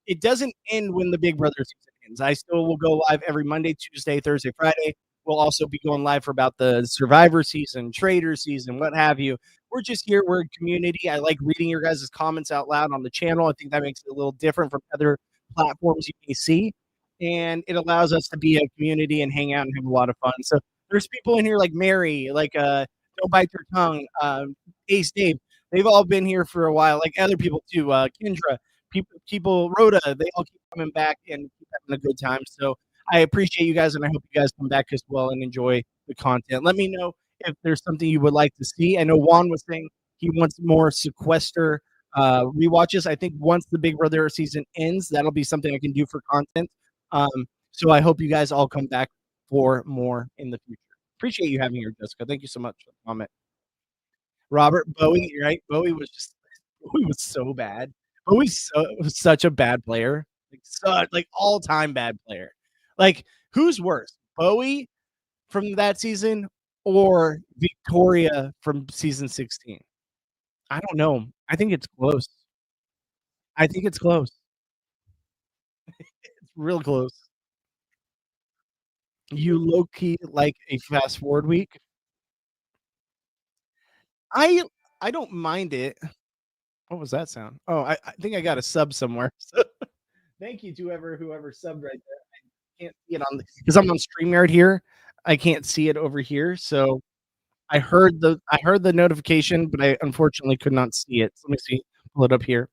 it doesn't end when the Big Brother season ends. I still will go live every Monday, Tuesday, Thursday, Friday. We'll also be going live for about the Survivor season, Trader season, what have you. We're just here. We're a community. I like reading your guys' comments out loud on the channel. I think that makes it a little different from other platforms you may see. And it allows us to be a community and hang out and have a lot of fun. So there's people in here like Mary, like Don't Bite Your Tongue, Ace Dave. They've all been here for a while, like other people too. Kendra, people Rhoda, they all keep coming back and keep having a good time. So I appreciate you guys, and I hope you guys come back as well and enjoy the content. Let me know if there's something you would like to see. I know Juan was saying he wants more sequester rewatches. I think once the Big Brother season ends, that'll be something I can do for content. So I hope you guys all come back for more in the future. Appreciate you having here, Jessica. Thank you so much for the comment. Robert Bowie, right? Bowie was so bad. Was such a bad player. Like all-time bad player. Like, who's worse? Bowie from that season or Victoria from season 16? I don't know. I think it's close. I think it's close. It's real close. You low key like a fast forward week. I I don't mind it. What was that sound? Oh, I think I got a sub somewhere. So thank you to whoever subbed right there. I can't see it on because I'm on StreamYard here. I can't see it over here. So I heard the notification, but I unfortunately could not see it. So let me see. Pull it up here.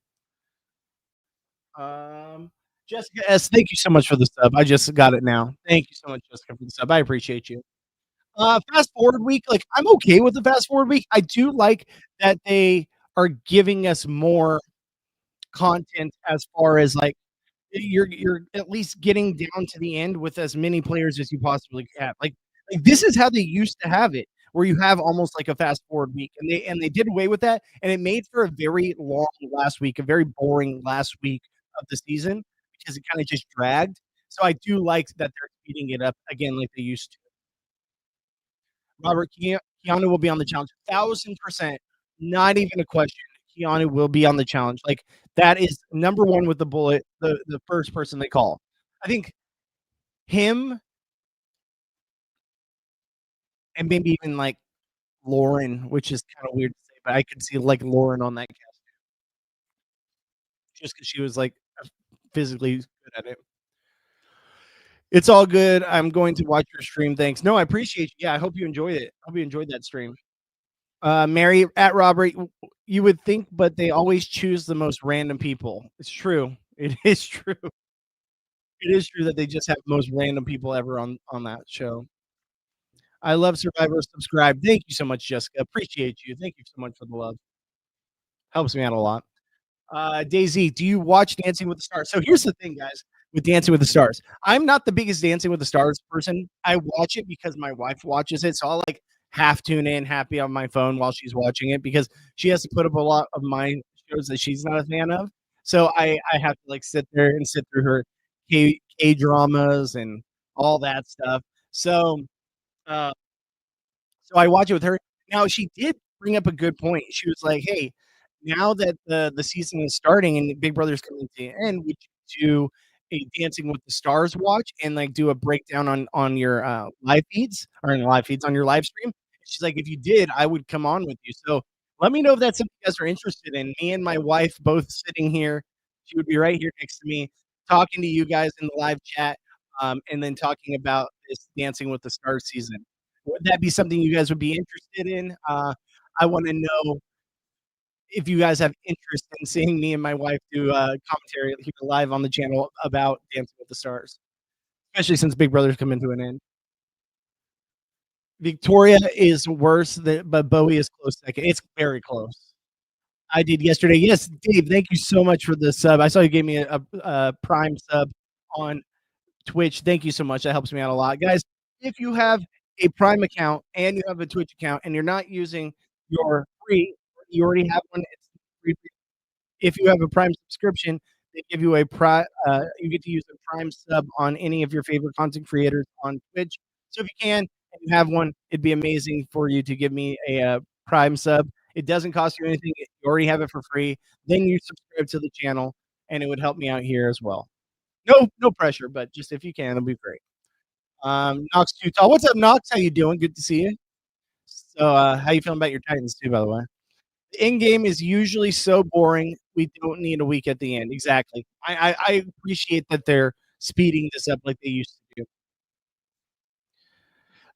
Um Jessica S, thank you so much for the sub. I just got it now. Thank you so much, Jessica, for the sub. I appreciate you. Fast forward week, like I'm okay with the fast forward week. I do like that they are giving us more content as far as like you're at least getting down to the end with as many players as you possibly can. Like this is how they used to have it, where you have almost like a fast forward week, and they did away with that, and it made for a very long last week, a very boring last week of the season because it kind of just dragged. So I do like that they're speeding it up again like they used to. Robert Keanu will be on the challenge. 1,000%. Not even a question. Keanu will be on the challenge. Like that is number one with the bullet, the first person they call. I think him and maybe even like Lauren, which is kind of weird to say, but I could see like Lauren on that cast just because she was like physically good at it. It's all good. I'm going to watch your stream. Thanks. No, I appreciate you. Yeah, I hope you enjoyed it. I hope you enjoyed that stream. Mary at Robert, you would think, but they always choose the most random people. It's true. It is true. It is true that they just have the most random people ever on that show. I love Survivor. Subscribe. Thank you so much, Jessica. Appreciate you. Thank you so much for the love. Helps me out a lot. Daisy, do you watch Dancing with the Stars? So here's the thing, guys, with Dancing with the Stars. I'm not the biggest Dancing with the Stars person. I watch it because my wife watches it. So I'll like half tune in, happy on my phone while she's watching it because she has to put up a lot of my shows that she's not a fan of. So I have to like sit there and sit through her K dramas and all that stuff. Uh, so I watch it with her. Now she did bring up a good point. She was like, "Hey, now that the season is starting and Big Brother's coming to the end, would you do a Dancing with the Stars watch and like do a breakdown on your live feeds or in live feeds on your live stream?" She's like, "If you did, I would come on with you." So let me know if that's something you guys are interested in. Me and my wife both sitting here. She would be right here next to me, talking to you guys in the live chat, and then talking about this Dancing with the Stars season. Would that be something you guys would be interested in? I want to know if you guys have interest in seeing me and my wife do commentary here live on the channel about Dancing with the Stars, especially since Big Brother's coming to an end. Victoria is worse, but Bowie is close second. It's very close. I did yesterday. Yes, Dave, thank you so much for the sub. I saw you gave me a Prime sub on Twitch. Thank you so much. That helps me out a lot. Guys, if you have a Prime account and you have a Twitch account and you're not using your free, you already have one, it's free. If you have a Prime subscription, they give you a you get to use a Prime sub on any of your favorite content creators on Twitch. So if you can and you have one, it'd be amazing for you to give me a Prime sub. It doesn't cost you anything. You already have it for free. Then you subscribe to the channel, and it would help me out here as well. No pressure, but just if you can, it'll be great. Knox too tall. What's up, Knox? How you doing? Good to see you. So, how you feeling about your Titans too, by the way? The end game is usually so boring. We don't need a week at the end. Exactly. I appreciate that they're speeding this up like they used to do.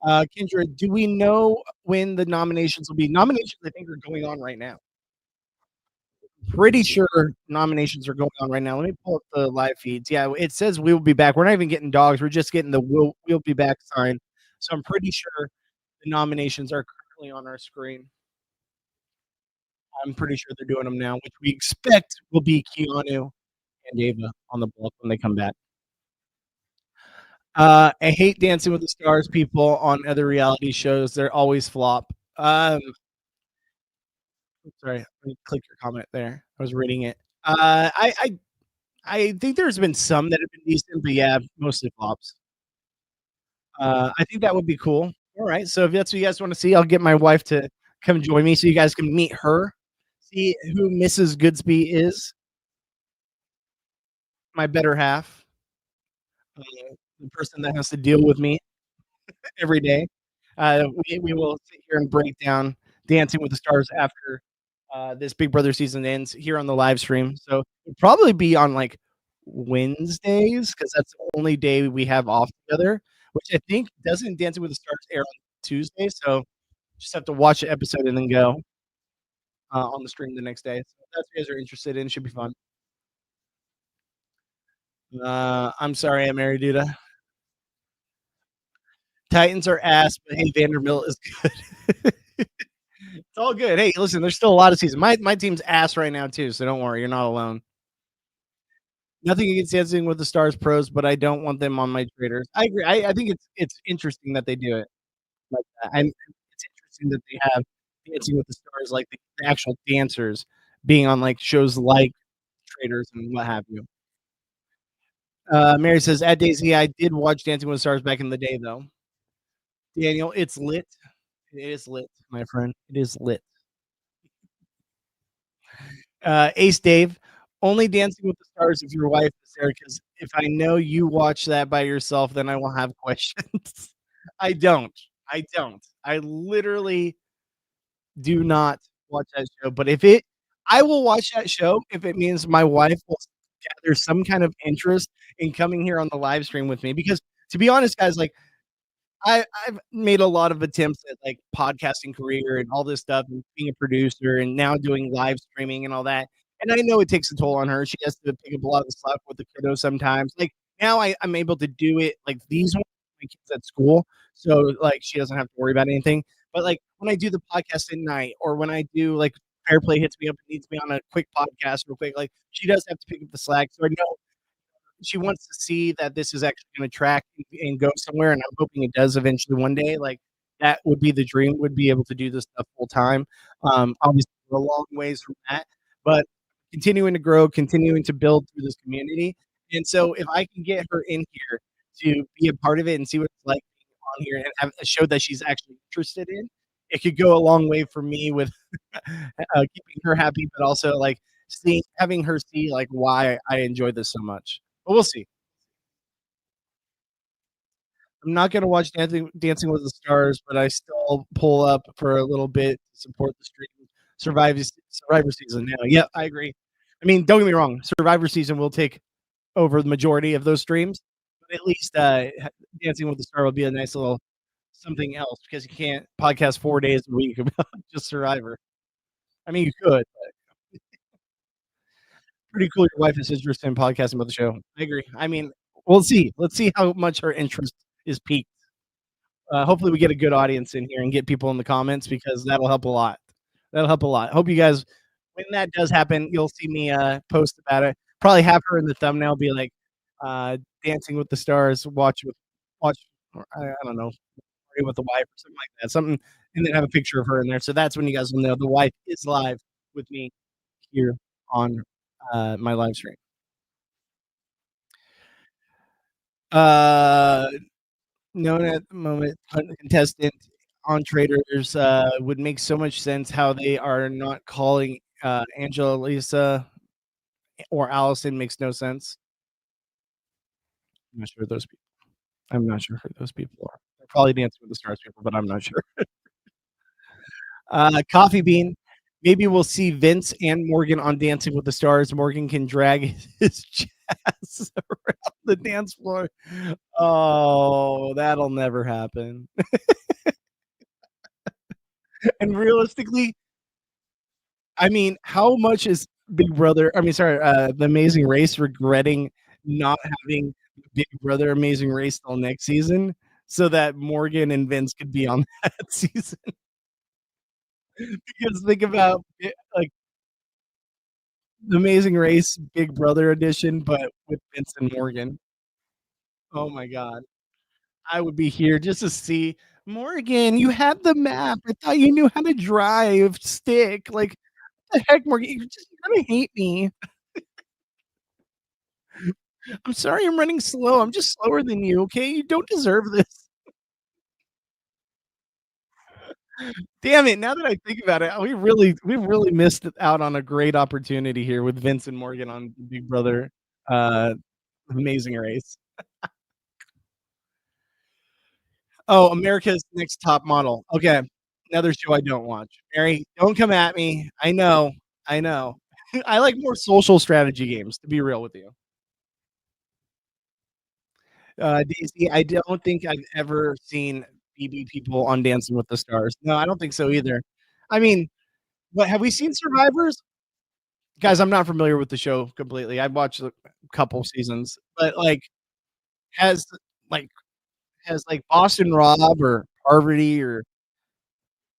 Kendra, do we know when the nominations will be? Nominations, I think, are going on right now. Pretty sure nominations are going on right now. Let me pull up the live feeds. Yeah, it says we'll be back. We're not even getting dogs. We're just getting the we'll be back sign. So I'm pretty sure the nominations are currently on our screen. I'm pretty sure they're doing them now, which we expect will be Keanu and Ava on the block when they come back. I hate Dancing with the Stars people on other reality shows. They're always flop. Sorry, let me click your comment there. I was reading it. I think there's been some that have been decent, but yeah, mostly flops. I think that would be cool. All right, so if that's what you guys want to see, I'll get my wife to come join me so you guys can meet her, see who Mrs. Goodsby is, my better half, the person that has to deal with me every day. We will sit here and break down Dancing with the Stars after this Big Brother season ends here on the live stream. So it'll probably be on like Wednesdays because that's the only day we have off together. Which I think doesn't Dancing with the Stars air on Tuesday, so just have to watch the episode and then go on the stream the next day. So if that's what you guys are interested in, should be fun. I'm sorry, I'm married, dude. Titans are ass, but hey, Vanderbilt is good. It's all good. Hey, listen, there's still a lot of season. My team's ass right now too, so don't worry, you're not alone. Nothing against Dancing with the Stars pros, but I don't want them on my traders. I agree. I think it's interesting that they do it like that. It's interesting that they have Dancing with the Stars, like the actual dancers being on like shows like Traders and what have you. Mary says, at Daisy, I did watch Dancing with the Stars back in the day, though. Daniel, it's lit. It is lit, my friend. It is lit. Ace Dave, only Dancing with the Stars if your wife is there, because if I know you watch that by yourself, then I will have questions. I don't. I don't. I literally do not watch that show, but if it I will watch that show if it means my wife will gather some kind of interest in coming here on the live stream with me, because to be honest, guys, like I've made a lot of attempts at, like, podcasting career and all this stuff and being a producer and now doing live streaming and all that, and I know it takes a toll on her. She has to pick up a lot of the slack with the kiddos sometimes. Like, now I'm able to do it, like, these ones, my kids at school, so, like, she doesn't have to worry about anything, but, like, when I do the podcast at night or when I do, like, Fair Play hits me up and needs me on a quick podcast real quick, like, she does have to pick up the slack, so I know she wants to see that this is actually gonna track and go somewhere, and I'm hoping it does eventually one day. Like, that would be the dream, would be able to do this stuff full time. Obviously, we're a long ways from that, but continuing to grow, continuing to build through this community, and so if I can get her in here to be a part of it and see what it's like being on here and have a show that she's actually interested in, it could go a long way for me with, keeping her happy, but also, like, having her see, like, why I enjoy this so much. But we'll see. I'm not gonna watch Dancing with the Stars, but I still pull up for a little bit to support the stream. Survivor season now. Yeah, I agree. I mean, don't get me wrong, Survivor season will take over the majority of those streams, but at least, Dancing with the Star will be a nice little something else because you can't podcast 4 days a week about just Survivor. I mean, you could, but pretty cool your wife is interested in podcasting about the show. I agree. I mean, we'll see. Let's see how much her interest is piqued. Hopefully, we get a good audience in here and get people in the comments because that'll help a lot. That'll help a lot. Hope you guys, when that does happen, you'll see me post about it. Probably have her in the thumbnail, be like, "Dancing with the Stars." Watch. I don't know, party with the wife or something like that. Something, and then have a picture of her in there. So that's when you guys will know the wife is live with me here on my live stream. Uh, Known at the moment, contestant on Traders, would make so much sense how they are not calling, Angela Lisa or Allison makes no sense. I'm not sure those people I'm not sure who those people are. They're probably Dancing with the Stars people, but I'm not sure. Coffee Bean, maybe we'll see Vince and Morgan on Dancing with the Stars. Morgan can drag his ass around the dance floor. Oh, that'll never happen. And realistically, I mean, how much is Big Brother I mean, sorry, The Amazing Race regretting not having Big Brother Amazing Race till next season so that Morgan and Vince could be on that season? Because think about it, like, The Amazing Race Big Brother edition, but with Vince and Morgan. Oh my god. I would be here just to see, "Morgan, you had the map. I thought you knew how to drive stick." Like, "What the heck, Morgan? You're gonna hate me." I'm sorry I'm running slow. I'm just slower than you, okay? You don't deserve this. Damn it, now that I think about it, we really missed out on a great opportunity here with Vince and Morgan on Big Brother, uh, Amazing Race. Oh, America's Next Top Model. Okay, another show I don't watch. Mary, don't come at me. I know, I know. I like more social strategy games, to be real with you. Daisy, I don't think I've ever seen BB people on Dancing with the Stars. No, I don't think so either. I mean, but have we seen Survivors? Guys, I'm not familiar with the show completely. I've watched a couple seasons, but, has, like has Boston Rob or Parvati or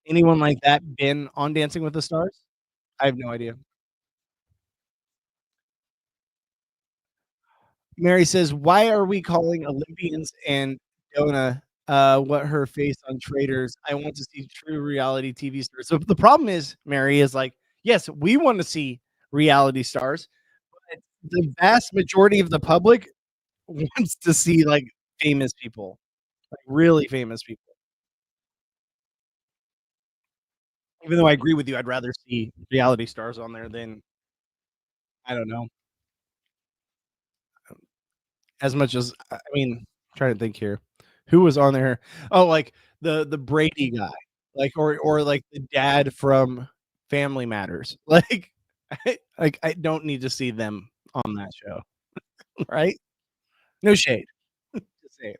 anyone like that been on Dancing with the Stars? I have no idea. Mary says, "Why are we calling Olympians and Donna, what her face on Traders? I want to see true reality TV stars." So the problem is, Mary, is like, yes, we want to see reality stars, but the vast majority of the public wants to see like famous people, like really famous people. Even though I agree with you, I'd rather see reality stars on there than I don't know, as much as I mean, I'm trying to think here. Who was on there? Oh, like the Brady guy, like or like the dad from Family Matters. I don't need to see them on that show, right? No shade. Just saying.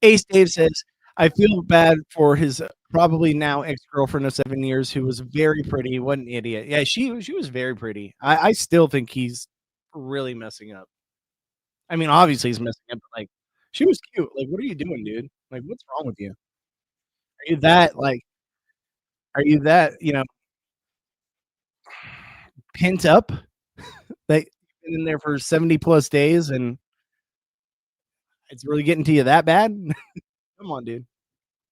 Ace Dave says, "I feel bad for his probably now ex-girlfriend of 7 years who was very pretty. What an idiot." Yeah, she was very pretty. I still think he's really messing up. I mean, obviously he's messing up, but, like, she was cute. Like, what are you doing, dude? Like, what's wrong with you? Are you that, like are you that, pent up that you've been in there for 70 plus days and it's really getting to you that bad? Come on, dude.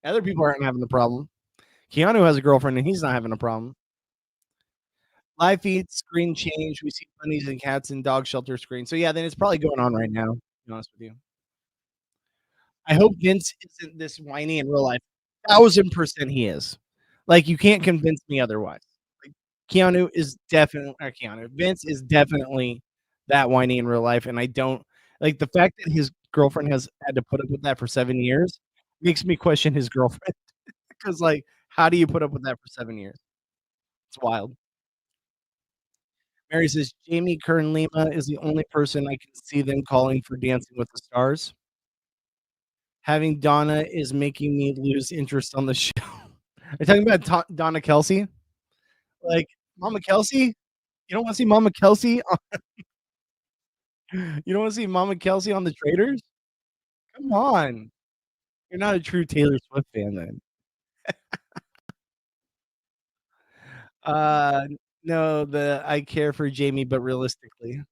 Other people aren't having the problem. Keanu has a girlfriend and he's not having a problem. Live feed, screen change. We see bunnies and cats in dog shelter screen. So yeah, then it's probably going on right now, to be honest with you. I hope Vince isn't this whiny in real life. 1000% he is. Like, you can't convince me otherwise. Like, Keanu is definitely Keanu. Vince is definitely that whiny in real life, and I don't like the fact that his girlfriend has had to put up with that for 7 years makes me question his girlfriend. Because, like, how do you put up with that for 7 years? It's wild. Mary says, "Jamie Kern Lima is the only person I can see them calling for Dancing with the Stars. Having Donna is making me lose interest on the show." Are you talking about Donna Kelsey? Like, Mama Kelsey? You don't wanna see Mama Kelsey on you don't wanna see Mama Kelsey on The Traitors? Come on. You're not a true Taylor Swift fan then. Uh, no, the I care for Jamie, but realistically.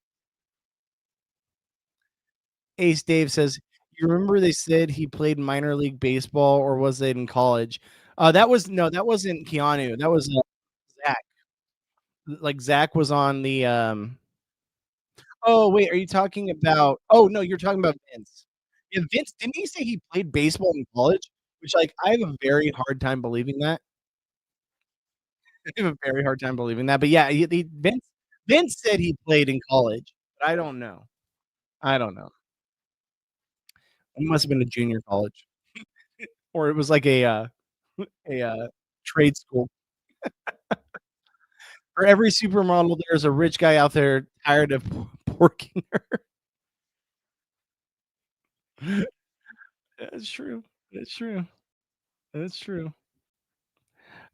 Ace Dave says, "You remember they said he played minor league baseball, or was it in college?" That was no, that wasn't Keanu, that was, Zach. Like, Zach was on the, oh, wait, are you talking about oh, no, you're talking about Vince. Yeah, Vince, didn't he say he played baseball in college? Which, like, I have a very hard time believing that. I have a very hard time believing that, but yeah, he Vince said he played in college, but I don't know. I don't know. It must have been a junior college, or it was like a trade school. For every supermodel, there's a rich guy out there tired of porking her. That's true. That's true. That's true.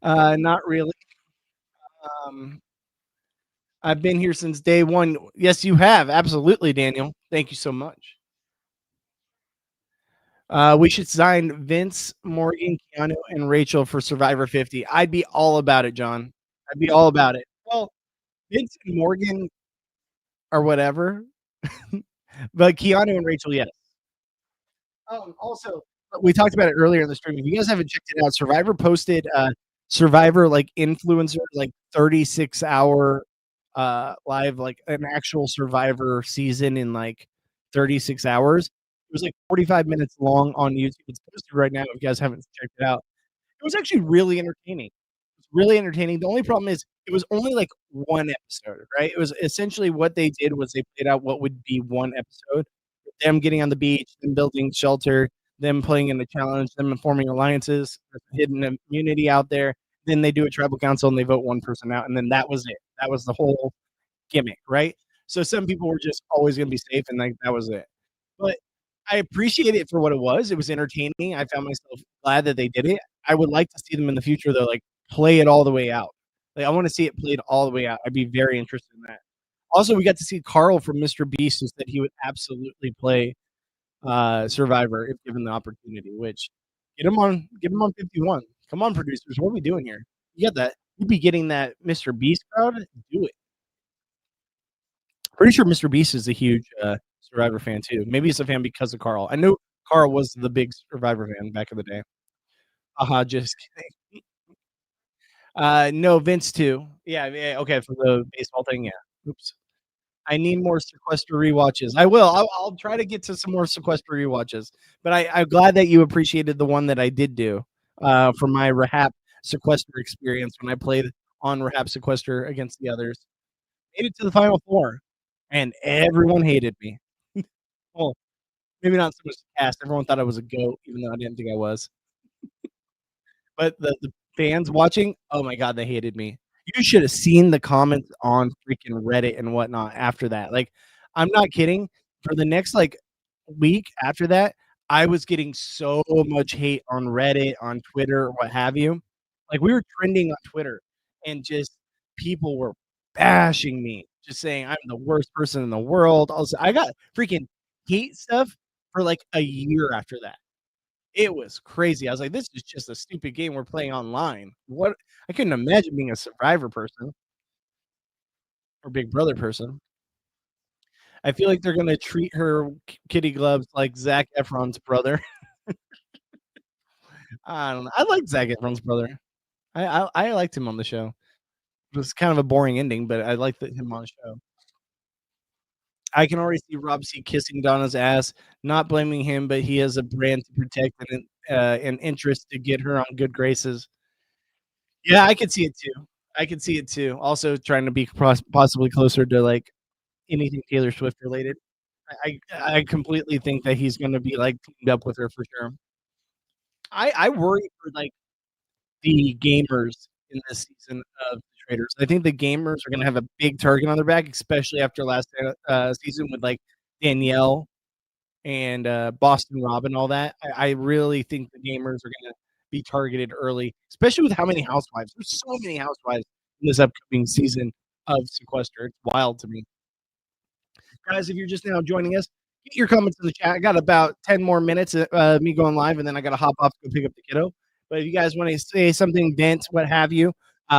Not really. Um, I've been here since day one. Yes, you have. Absolutely, Daniel. Thank you so much. We should sign Vince, Morgan, Keanu, and Rachel for Survivor 50. I'd be all about it, John. I'd be all about it. Well, Vince and Morgan or whatever, but Keanu and Rachel, yes. Also, we talked about it earlier in the stream. If you guys haven't checked it out, Survivor posted Survivor like influencer like 36-hour live like an actual Survivor season in like 36 hours. It was like 45 minutes long on YouTube. It's posted right now if you guys haven't checked it out. It was actually really entertaining. It was really entertaining. The only problem is it was only like one episode, right? It was essentially what they did was they played out what would be one episode. Them getting on the beach, them building shelter, them playing in the challenge, them forming alliances, hidden immunity out there. Then they do a tribal council and they vote one person out, and then that was it. That was the whole gimmick, right? So some people were just always going to be safe, and like that was it. But I appreciate it for what it was. It was entertaining. I found myself glad that they did it. I would like to see them in the future, though, like play it all the way out. Like I want to see it played all the way out. I'd be very interested in that. Also, we got to see Carl from Mr. Beast, who said he would absolutely play Survivor if given the opportunity. Which get him on 51. Come on, producers, what are we doing here? You got that? You'd be getting that Mr. Beast crowd. Do it. Pretty sure Mr. Beast is a huge Survivor fan too. Maybe he's a fan because of Carl. I know Carl was the big Survivor fan back in the day. Just kidding. No, Vince too. Yeah, yeah, okay, for the baseball thing, yeah. Oops. I need more sequester rewatches. I will. I'll try to get to some more sequester rewatches. But I'm glad that you appreciated the one that I did do for my rehab. sequester experience when I played on Rehab Sequester against the others. Made it to the Final Four, and everyone hated me. Well, maybe not so much the cast. Everyone thought I was a goat, even though I didn't think I was. But the fans watching, oh my god, they hated me. You should have seen the comments on freaking Reddit and whatnot after that. Like, I'm not kidding. For the next like week after that, I was getting so much hate on Reddit, on Twitter, what have you. Like, we were trending on Twitter, and just people were bashing me, just saying I'm the worst person in the world. Also, I got freaking hate stuff for like a year after that. It was crazy. I was like, "This is just a stupid game we're playing online." What I couldn't imagine being a Survivor person or Big Brother person. I feel like they're gonna treat her kitty gloves like Zac Efron's brother. I don't know. I like Zac Efron's brother. I liked him on the show. It was kind of a boring ending, but I liked him on the show. I can already see Rob C kissing Donna's ass, not blaming him, but he has a brand to protect and an interest to get her on good graces. Yeah, I could see it too. I could see it too. Also trying to be possibly closer to, like, anything Taylor Swift related. I completely think that he's gonna be, like, teamed up with her for sure. I worry for, like, the gamers in this season of the traders. I think the gamers are gonna have a big target on their back, especially after last, season with, like, Danielle and, Boston Rob and all that. I really think the gamers are gonna be targeted early, especially with how many housewives. There's so many housewives in this upcoming season of Sequester. It's wild to me. Guys, if you're just now joining us, get your comments in the chat. I got about 10 more minutes of me going live, and then I got to hop off to go pick up the kiddo. But if you guys want to say something, vent, what have you,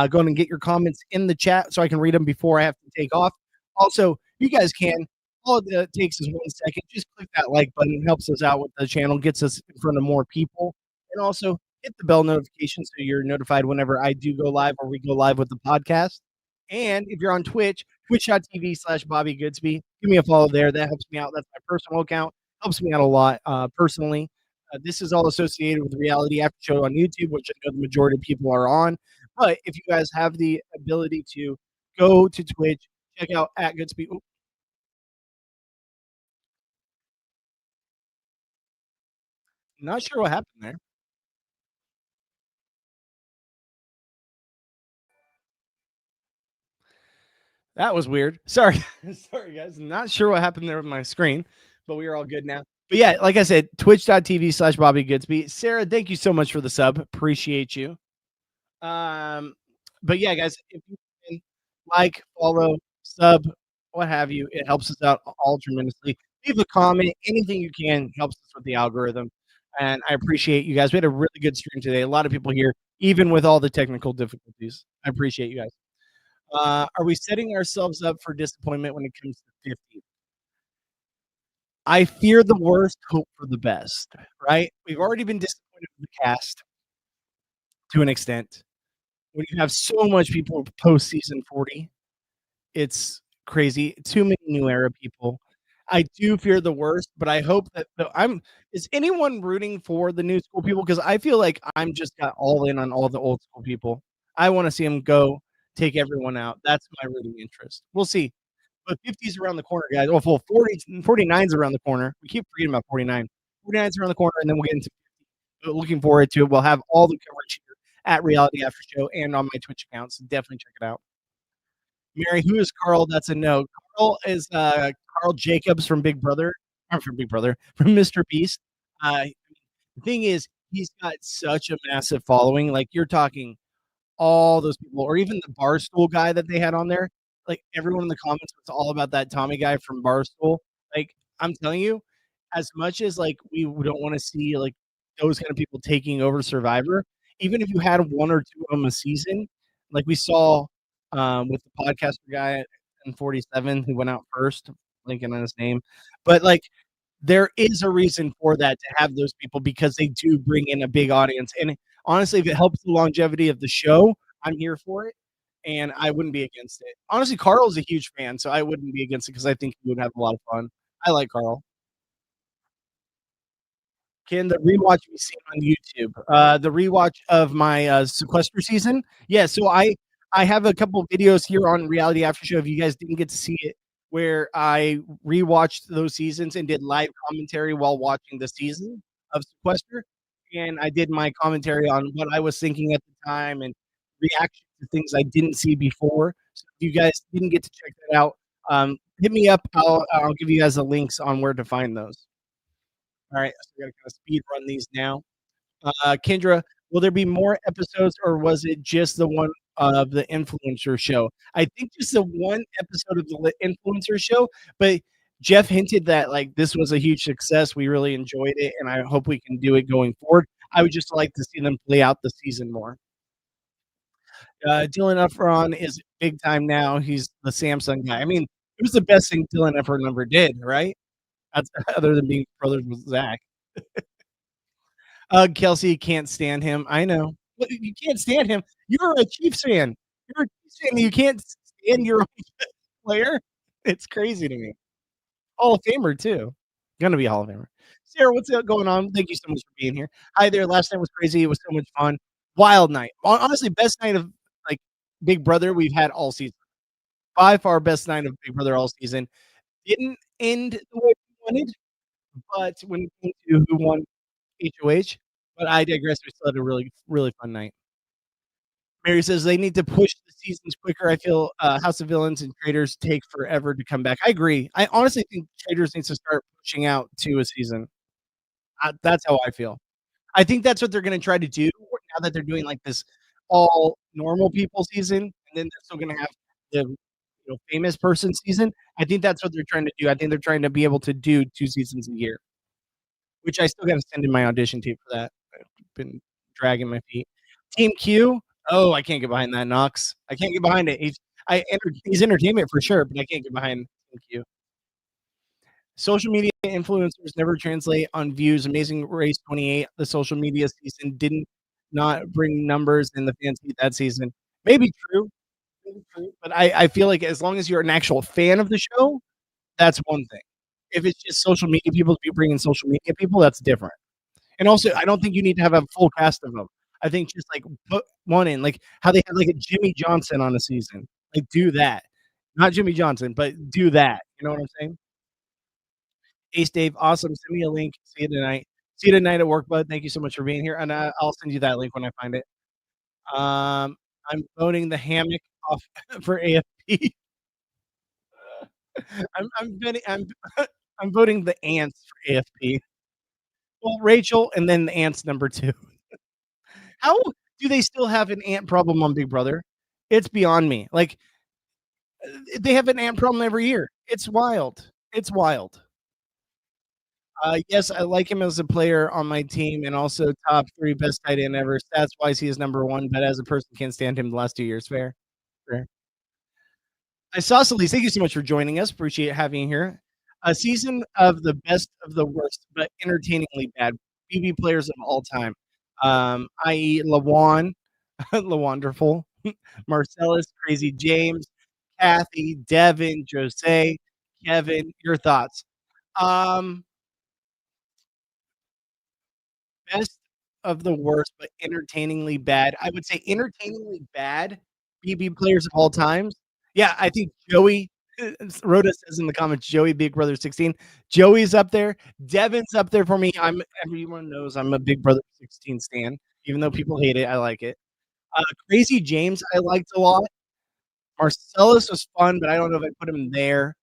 go and get your comments in the chat so I can read them before I have to take off. Also, you guys can. All it takes is 1 second. Just click that like button. It helps us out with the channel, gets us in front of more people. And also hit the bell notification so you're notified whenever I do go live or we go live with the podcast. And if you're on Twitch, twitch.tv/Bobby Goodsby. Give me a follow there. That helps me out. That's my personal account. Helps me out a lot personally. This is all associated with Reality After Show on YouTube, which I know the majority of people are on. But if you guys have the ability to go to Twitch, check out at Goodsby. Ooh, not sure what happened there. That was weird. Sorry. Sorry, guys. Not sure what happened there with my screen, but we are all good now. But yeah, like I said, twitch.tv/Bobby Goodsby. Sarah, thank you so much for the sub. Appreciate you. Um, but yeah, guys, if you can like, follow, sub, what have you, it helps us out all tremendously. Leave a comment, anything you can helps us with the algorithm. And I appreciate you guys. We had a really good stream today. A lot of people here, even with all the technical difficulties. I appreciate you guys. Are we setting ourselves up for disappointment when it comes to 50? I fear the worst, hope for the best, right? We've already been disappointed with the cast to an extent. When you have so much people post season 40, it's crazy. Too many new era people. I do fear the worst, but I hope that I'm is anyone rooting for the new school people? Because I feel like I'm just got all in on all the old school people. I want to see them go take everyone out. That's my rooting interest. We'll see. But 50's around the corner, guys. Well, 49's around the corner. We keep forgetting about 49. 49's around the corner, and then we'll get into 50. But looking forward to it. We'll have all the coverage here at Reality After Show and on my Twitch account. So definitely check it out. Mary, who is Carl? That's a no. Carl is Carl Jacobs from Big Brother. I'm from Big Brother, from Mr. Beast. The thing is, he's got such a massive following. Like, you're talking all those people, or even the Barstool guy that they had on there. Like, everyone in the comments was all about that Tommy guy from Barstool. Like, I'm telling you, as much as like we don't want to see like those kind of people taking over Survivor, even if you had one or two of them a season, like we saw with the podcaster guy in 47 who went out first, Lincoln on his name, but like there is a reason for that to have those people because they do bring in a big audience. And honestly, if it helps the longevity of the show, I'm here for it. And I wouldn't be against it. Honestly, Carl's a huge fan, so I wouldn't be against it because I think he would have a lot of fun. I like Carl. Can the rewatch be seen on YouTube? The rewatch of my sequester season? Yeah, so I have a couple videos here on Reality After Show if you guys didn't get to see it, where I rewatched those seasons and did live commentary while watching the season of sequester. And I did my commentary on what I was thinking at the time and reaction to things I didn't see before. So if you guys didn't get to check that out, hit me up. I'll give you guys the links on where to find those. All right, so we gotta kind of speed run these now. Kendra, will there be more episodes, or was it just the one of the influencer show? I think just the one episode of the influencer show, but Jeff hinted that like this was a huge success. We really enjoyed it, and I hope we can do it going forward. I would just like to see them play out the season more. Dylan Efron is big time now. He's the Samsung guy. I mean, it was the best thing Dylan Efron ever did, right? That's, other than being brothers with Zach. Kelsey can't stand him. I know. You can't stand him. You're a Chiefs fan. You're a Chiefs fan. You can't stand your own player. It's crazy to me. Hall of Famer too. Gonna be a Hall of Famer. Sarah, what's going on? Thank you so much for being here. Hi there. Last night was crazy. It was so much fun. Wild night. Honestly, best night of like Big Brother we've had all season. By far, best night of Big Brother all season. Didn't end the way we wanted, but when it came to who won HOH, but I digress. We still had a really, really fun night. Mary says they need to push the seasons quicker. I feel House of Villains and Traders take forever to come back. I agree. I honestly think Traders needs to start pushing out to a season. That's how I feel. I think that's what they're going to try to do now that they're doing like this all normal people season, and then they're still going to have the famous person season. I think that's what they're trying to do. I think they're trying to be able to do 2 seasons a year, which I still got to send in my audition tape for that. I've been dragging my feet. Team Q. Oh, I can't get behind that Knox. I can't get behind it. He's entertainment for sure, but I can't get behind Team Q. Social media influencers never translate on views. Amazing Race 28. The social media season didn't not bring numbers in the fans that season. Maybe true, but I feel like as long as you're an actual fan of the show, that's one thing. If it's just social media people, if you bring in social media people, that's different. And also, I don't think you need to have a full cast of them. I think just like put one in, like how they had like a Jimmy Johnson on a season. Like do that. Not Jimmy Johnson, but do that. You know what I'm saying? Ace Dave, awesome. Send me a link. See you tonight. See you tonight at work, bud. Thank you so much for being here. And I'll send you that link when I find it. I'm voting the hammock off for AFP. I'm betting I'm voting the ants for AFP. Well, Rachel, and then the ants number 2. How do they still have an ant problem on Big Brother? It's beyond me. Like they have an ant problem every year. It's wild. It's wild. Yes, I like him as a player on my team and also top 3 best tight end ever. Stats wise, he is number 1, but as a person, can't stand him the last 2 years. Fair. Fair. I saw Solis. Thank you so much for joining us. Appreciate having you here. A season of the best of the worst, but entertainingly bad BB players of all time, i.e., Lawan, Lawonderful, Marcellus, Crazy James, Kathy, Devin, Jose, Kevin. Your thoughts? Um, Best of the worst, but entertainingly bad. I would say entertainingly bad BB players of all times. Yeah, I think Joey Rhoda says in the comments, Joey Big Brother 16. Joey's up there. Devin's up there for me. Everyone knows I'm a Big Brother 16 stan. Even though people hate it, I like it. Crazy James, I liked a lot. Marcellus was fun, but I don't know if I put him there.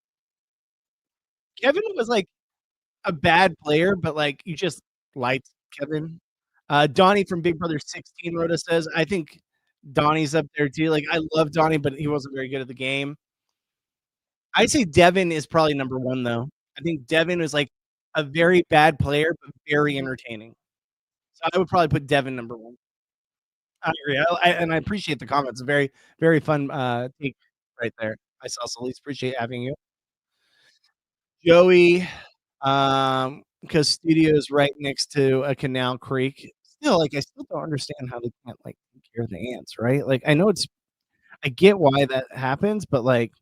Kevin was like a bad player, but like you just liked Kevin. Donnie from Big Brother 16, Rhoda says. I think Donnie's up there too. Like I love Donnie, but he wasn't very good at the game. I'd say Devin is probably number 1 though. I think Devin was like a very bad player, but very entertaining. So I would probably put Devin number 1. I agree. And I appreciate the comments. Very, very fun take right there. I saw Solis. Appreciate having you. Joey, because studio is right next to a canal creek. Still, like I still don't understand how they can't like take care of the ants, right? Like I know I get why that happens, but like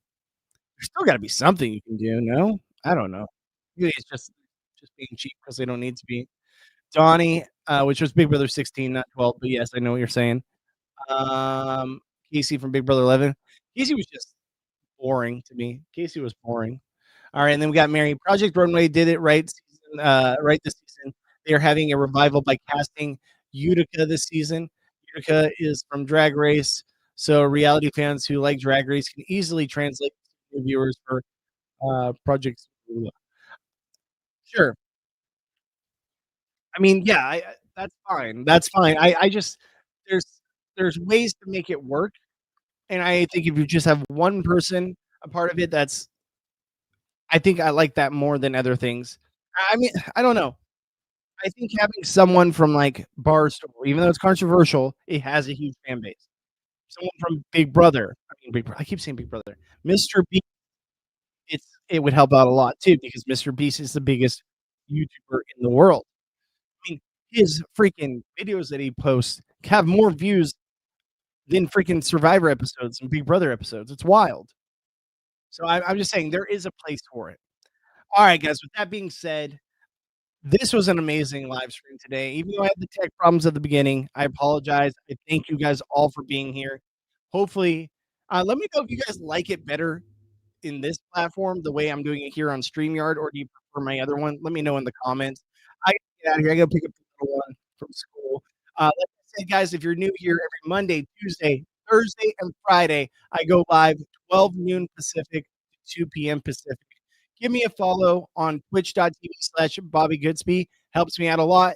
there's still got to be something you can do. No, I don't know. Maybe it's just being cheap because they don't need to be. Donnie, which was Big Brother 16, not 12, but yes, I know what you're saying. Um, Casey from Big Brother 11. Casey was just boring to me. Casey was boring. All right, and then we got Mary. Project Runway did it right this season. They are having a revival by casting Utica this season. Utica is from Drag Race, so reality fans who like Drag Race can easily translate to viewers for Project. Sure. I mean, yeah, that's fine. That's fine. I just there's there's ways to make it work, and I think if you just have one person a part of it, that's I think I like that more than other things. I mean, I don't know. I think having someone from, like, Barstool, even though it's controversial, it has a huge fan base. Someone from Big Brother, I keep saying Big Brother. Mr. Beast, it would help out a lot too because Mr. Beast is the biggest YouTuber in the world. I mean, his freaking videos that he posts have more views than freaking Survivor episodes and Big Brother episodes. It's wild. So I'm just saying there is a place for it. All right, guys. With that being said, this was an amazing live stream today. Even though I had the tech problems at the beginning, I apologize. I thank you guys all for being here. Hopefully, let me know if you guys like it better in this platform, the way I'm doing it here on StreamYard, or do you prefer my other one? Let me know in the comments. I gotta get out of here. I gotta pick up the little one from school. Like I said, guys, if you're new here, every Monday, Tuesday, Thursday, and Friday, I go live 12 noon Pacific to 2 p.m. Pacific. Give me a follow on twitch.tv/Bobby Goodsby. Helps me out a lot.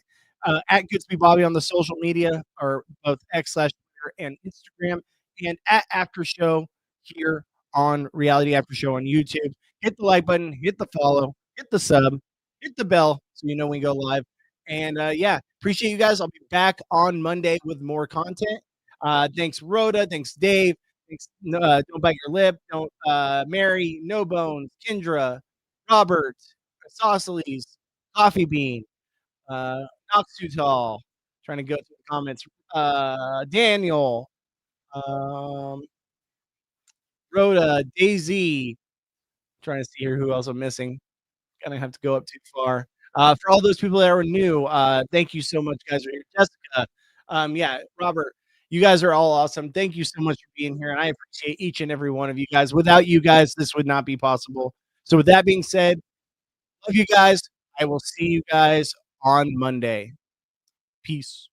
At Goodsby Bobby on the social media, or both X/Twitter and Instagram, and at After Show here on Reality After Show on YouTube. Hit the like button, hit the follow, hit the sub, hit the bell so you know when we go live. And yeah, appreciate you guys. I'll be back on Monday with more content. Thanks, Rhoda. Thanks, Dave. Thanks. Don't bite your lip. Don't Mary, No Bones, Kendra, Robert, Isosceles, Coffee Bean, Knox Too Tall. Trying to go through the comments. Daniel, um, Rhoda, Daisy. Trying to see here who else I'm missing. Gonna have to go up too far. For all those people that are new, thank you so much, guys. Jessica, yeah, Robert, you guys are all awesome. Thank you so much for being here, and I appreciate each and every one of you guys. Without you guys, this would not be possible. So, with that being said, love you guys. I will see you guys on Monday. Peace.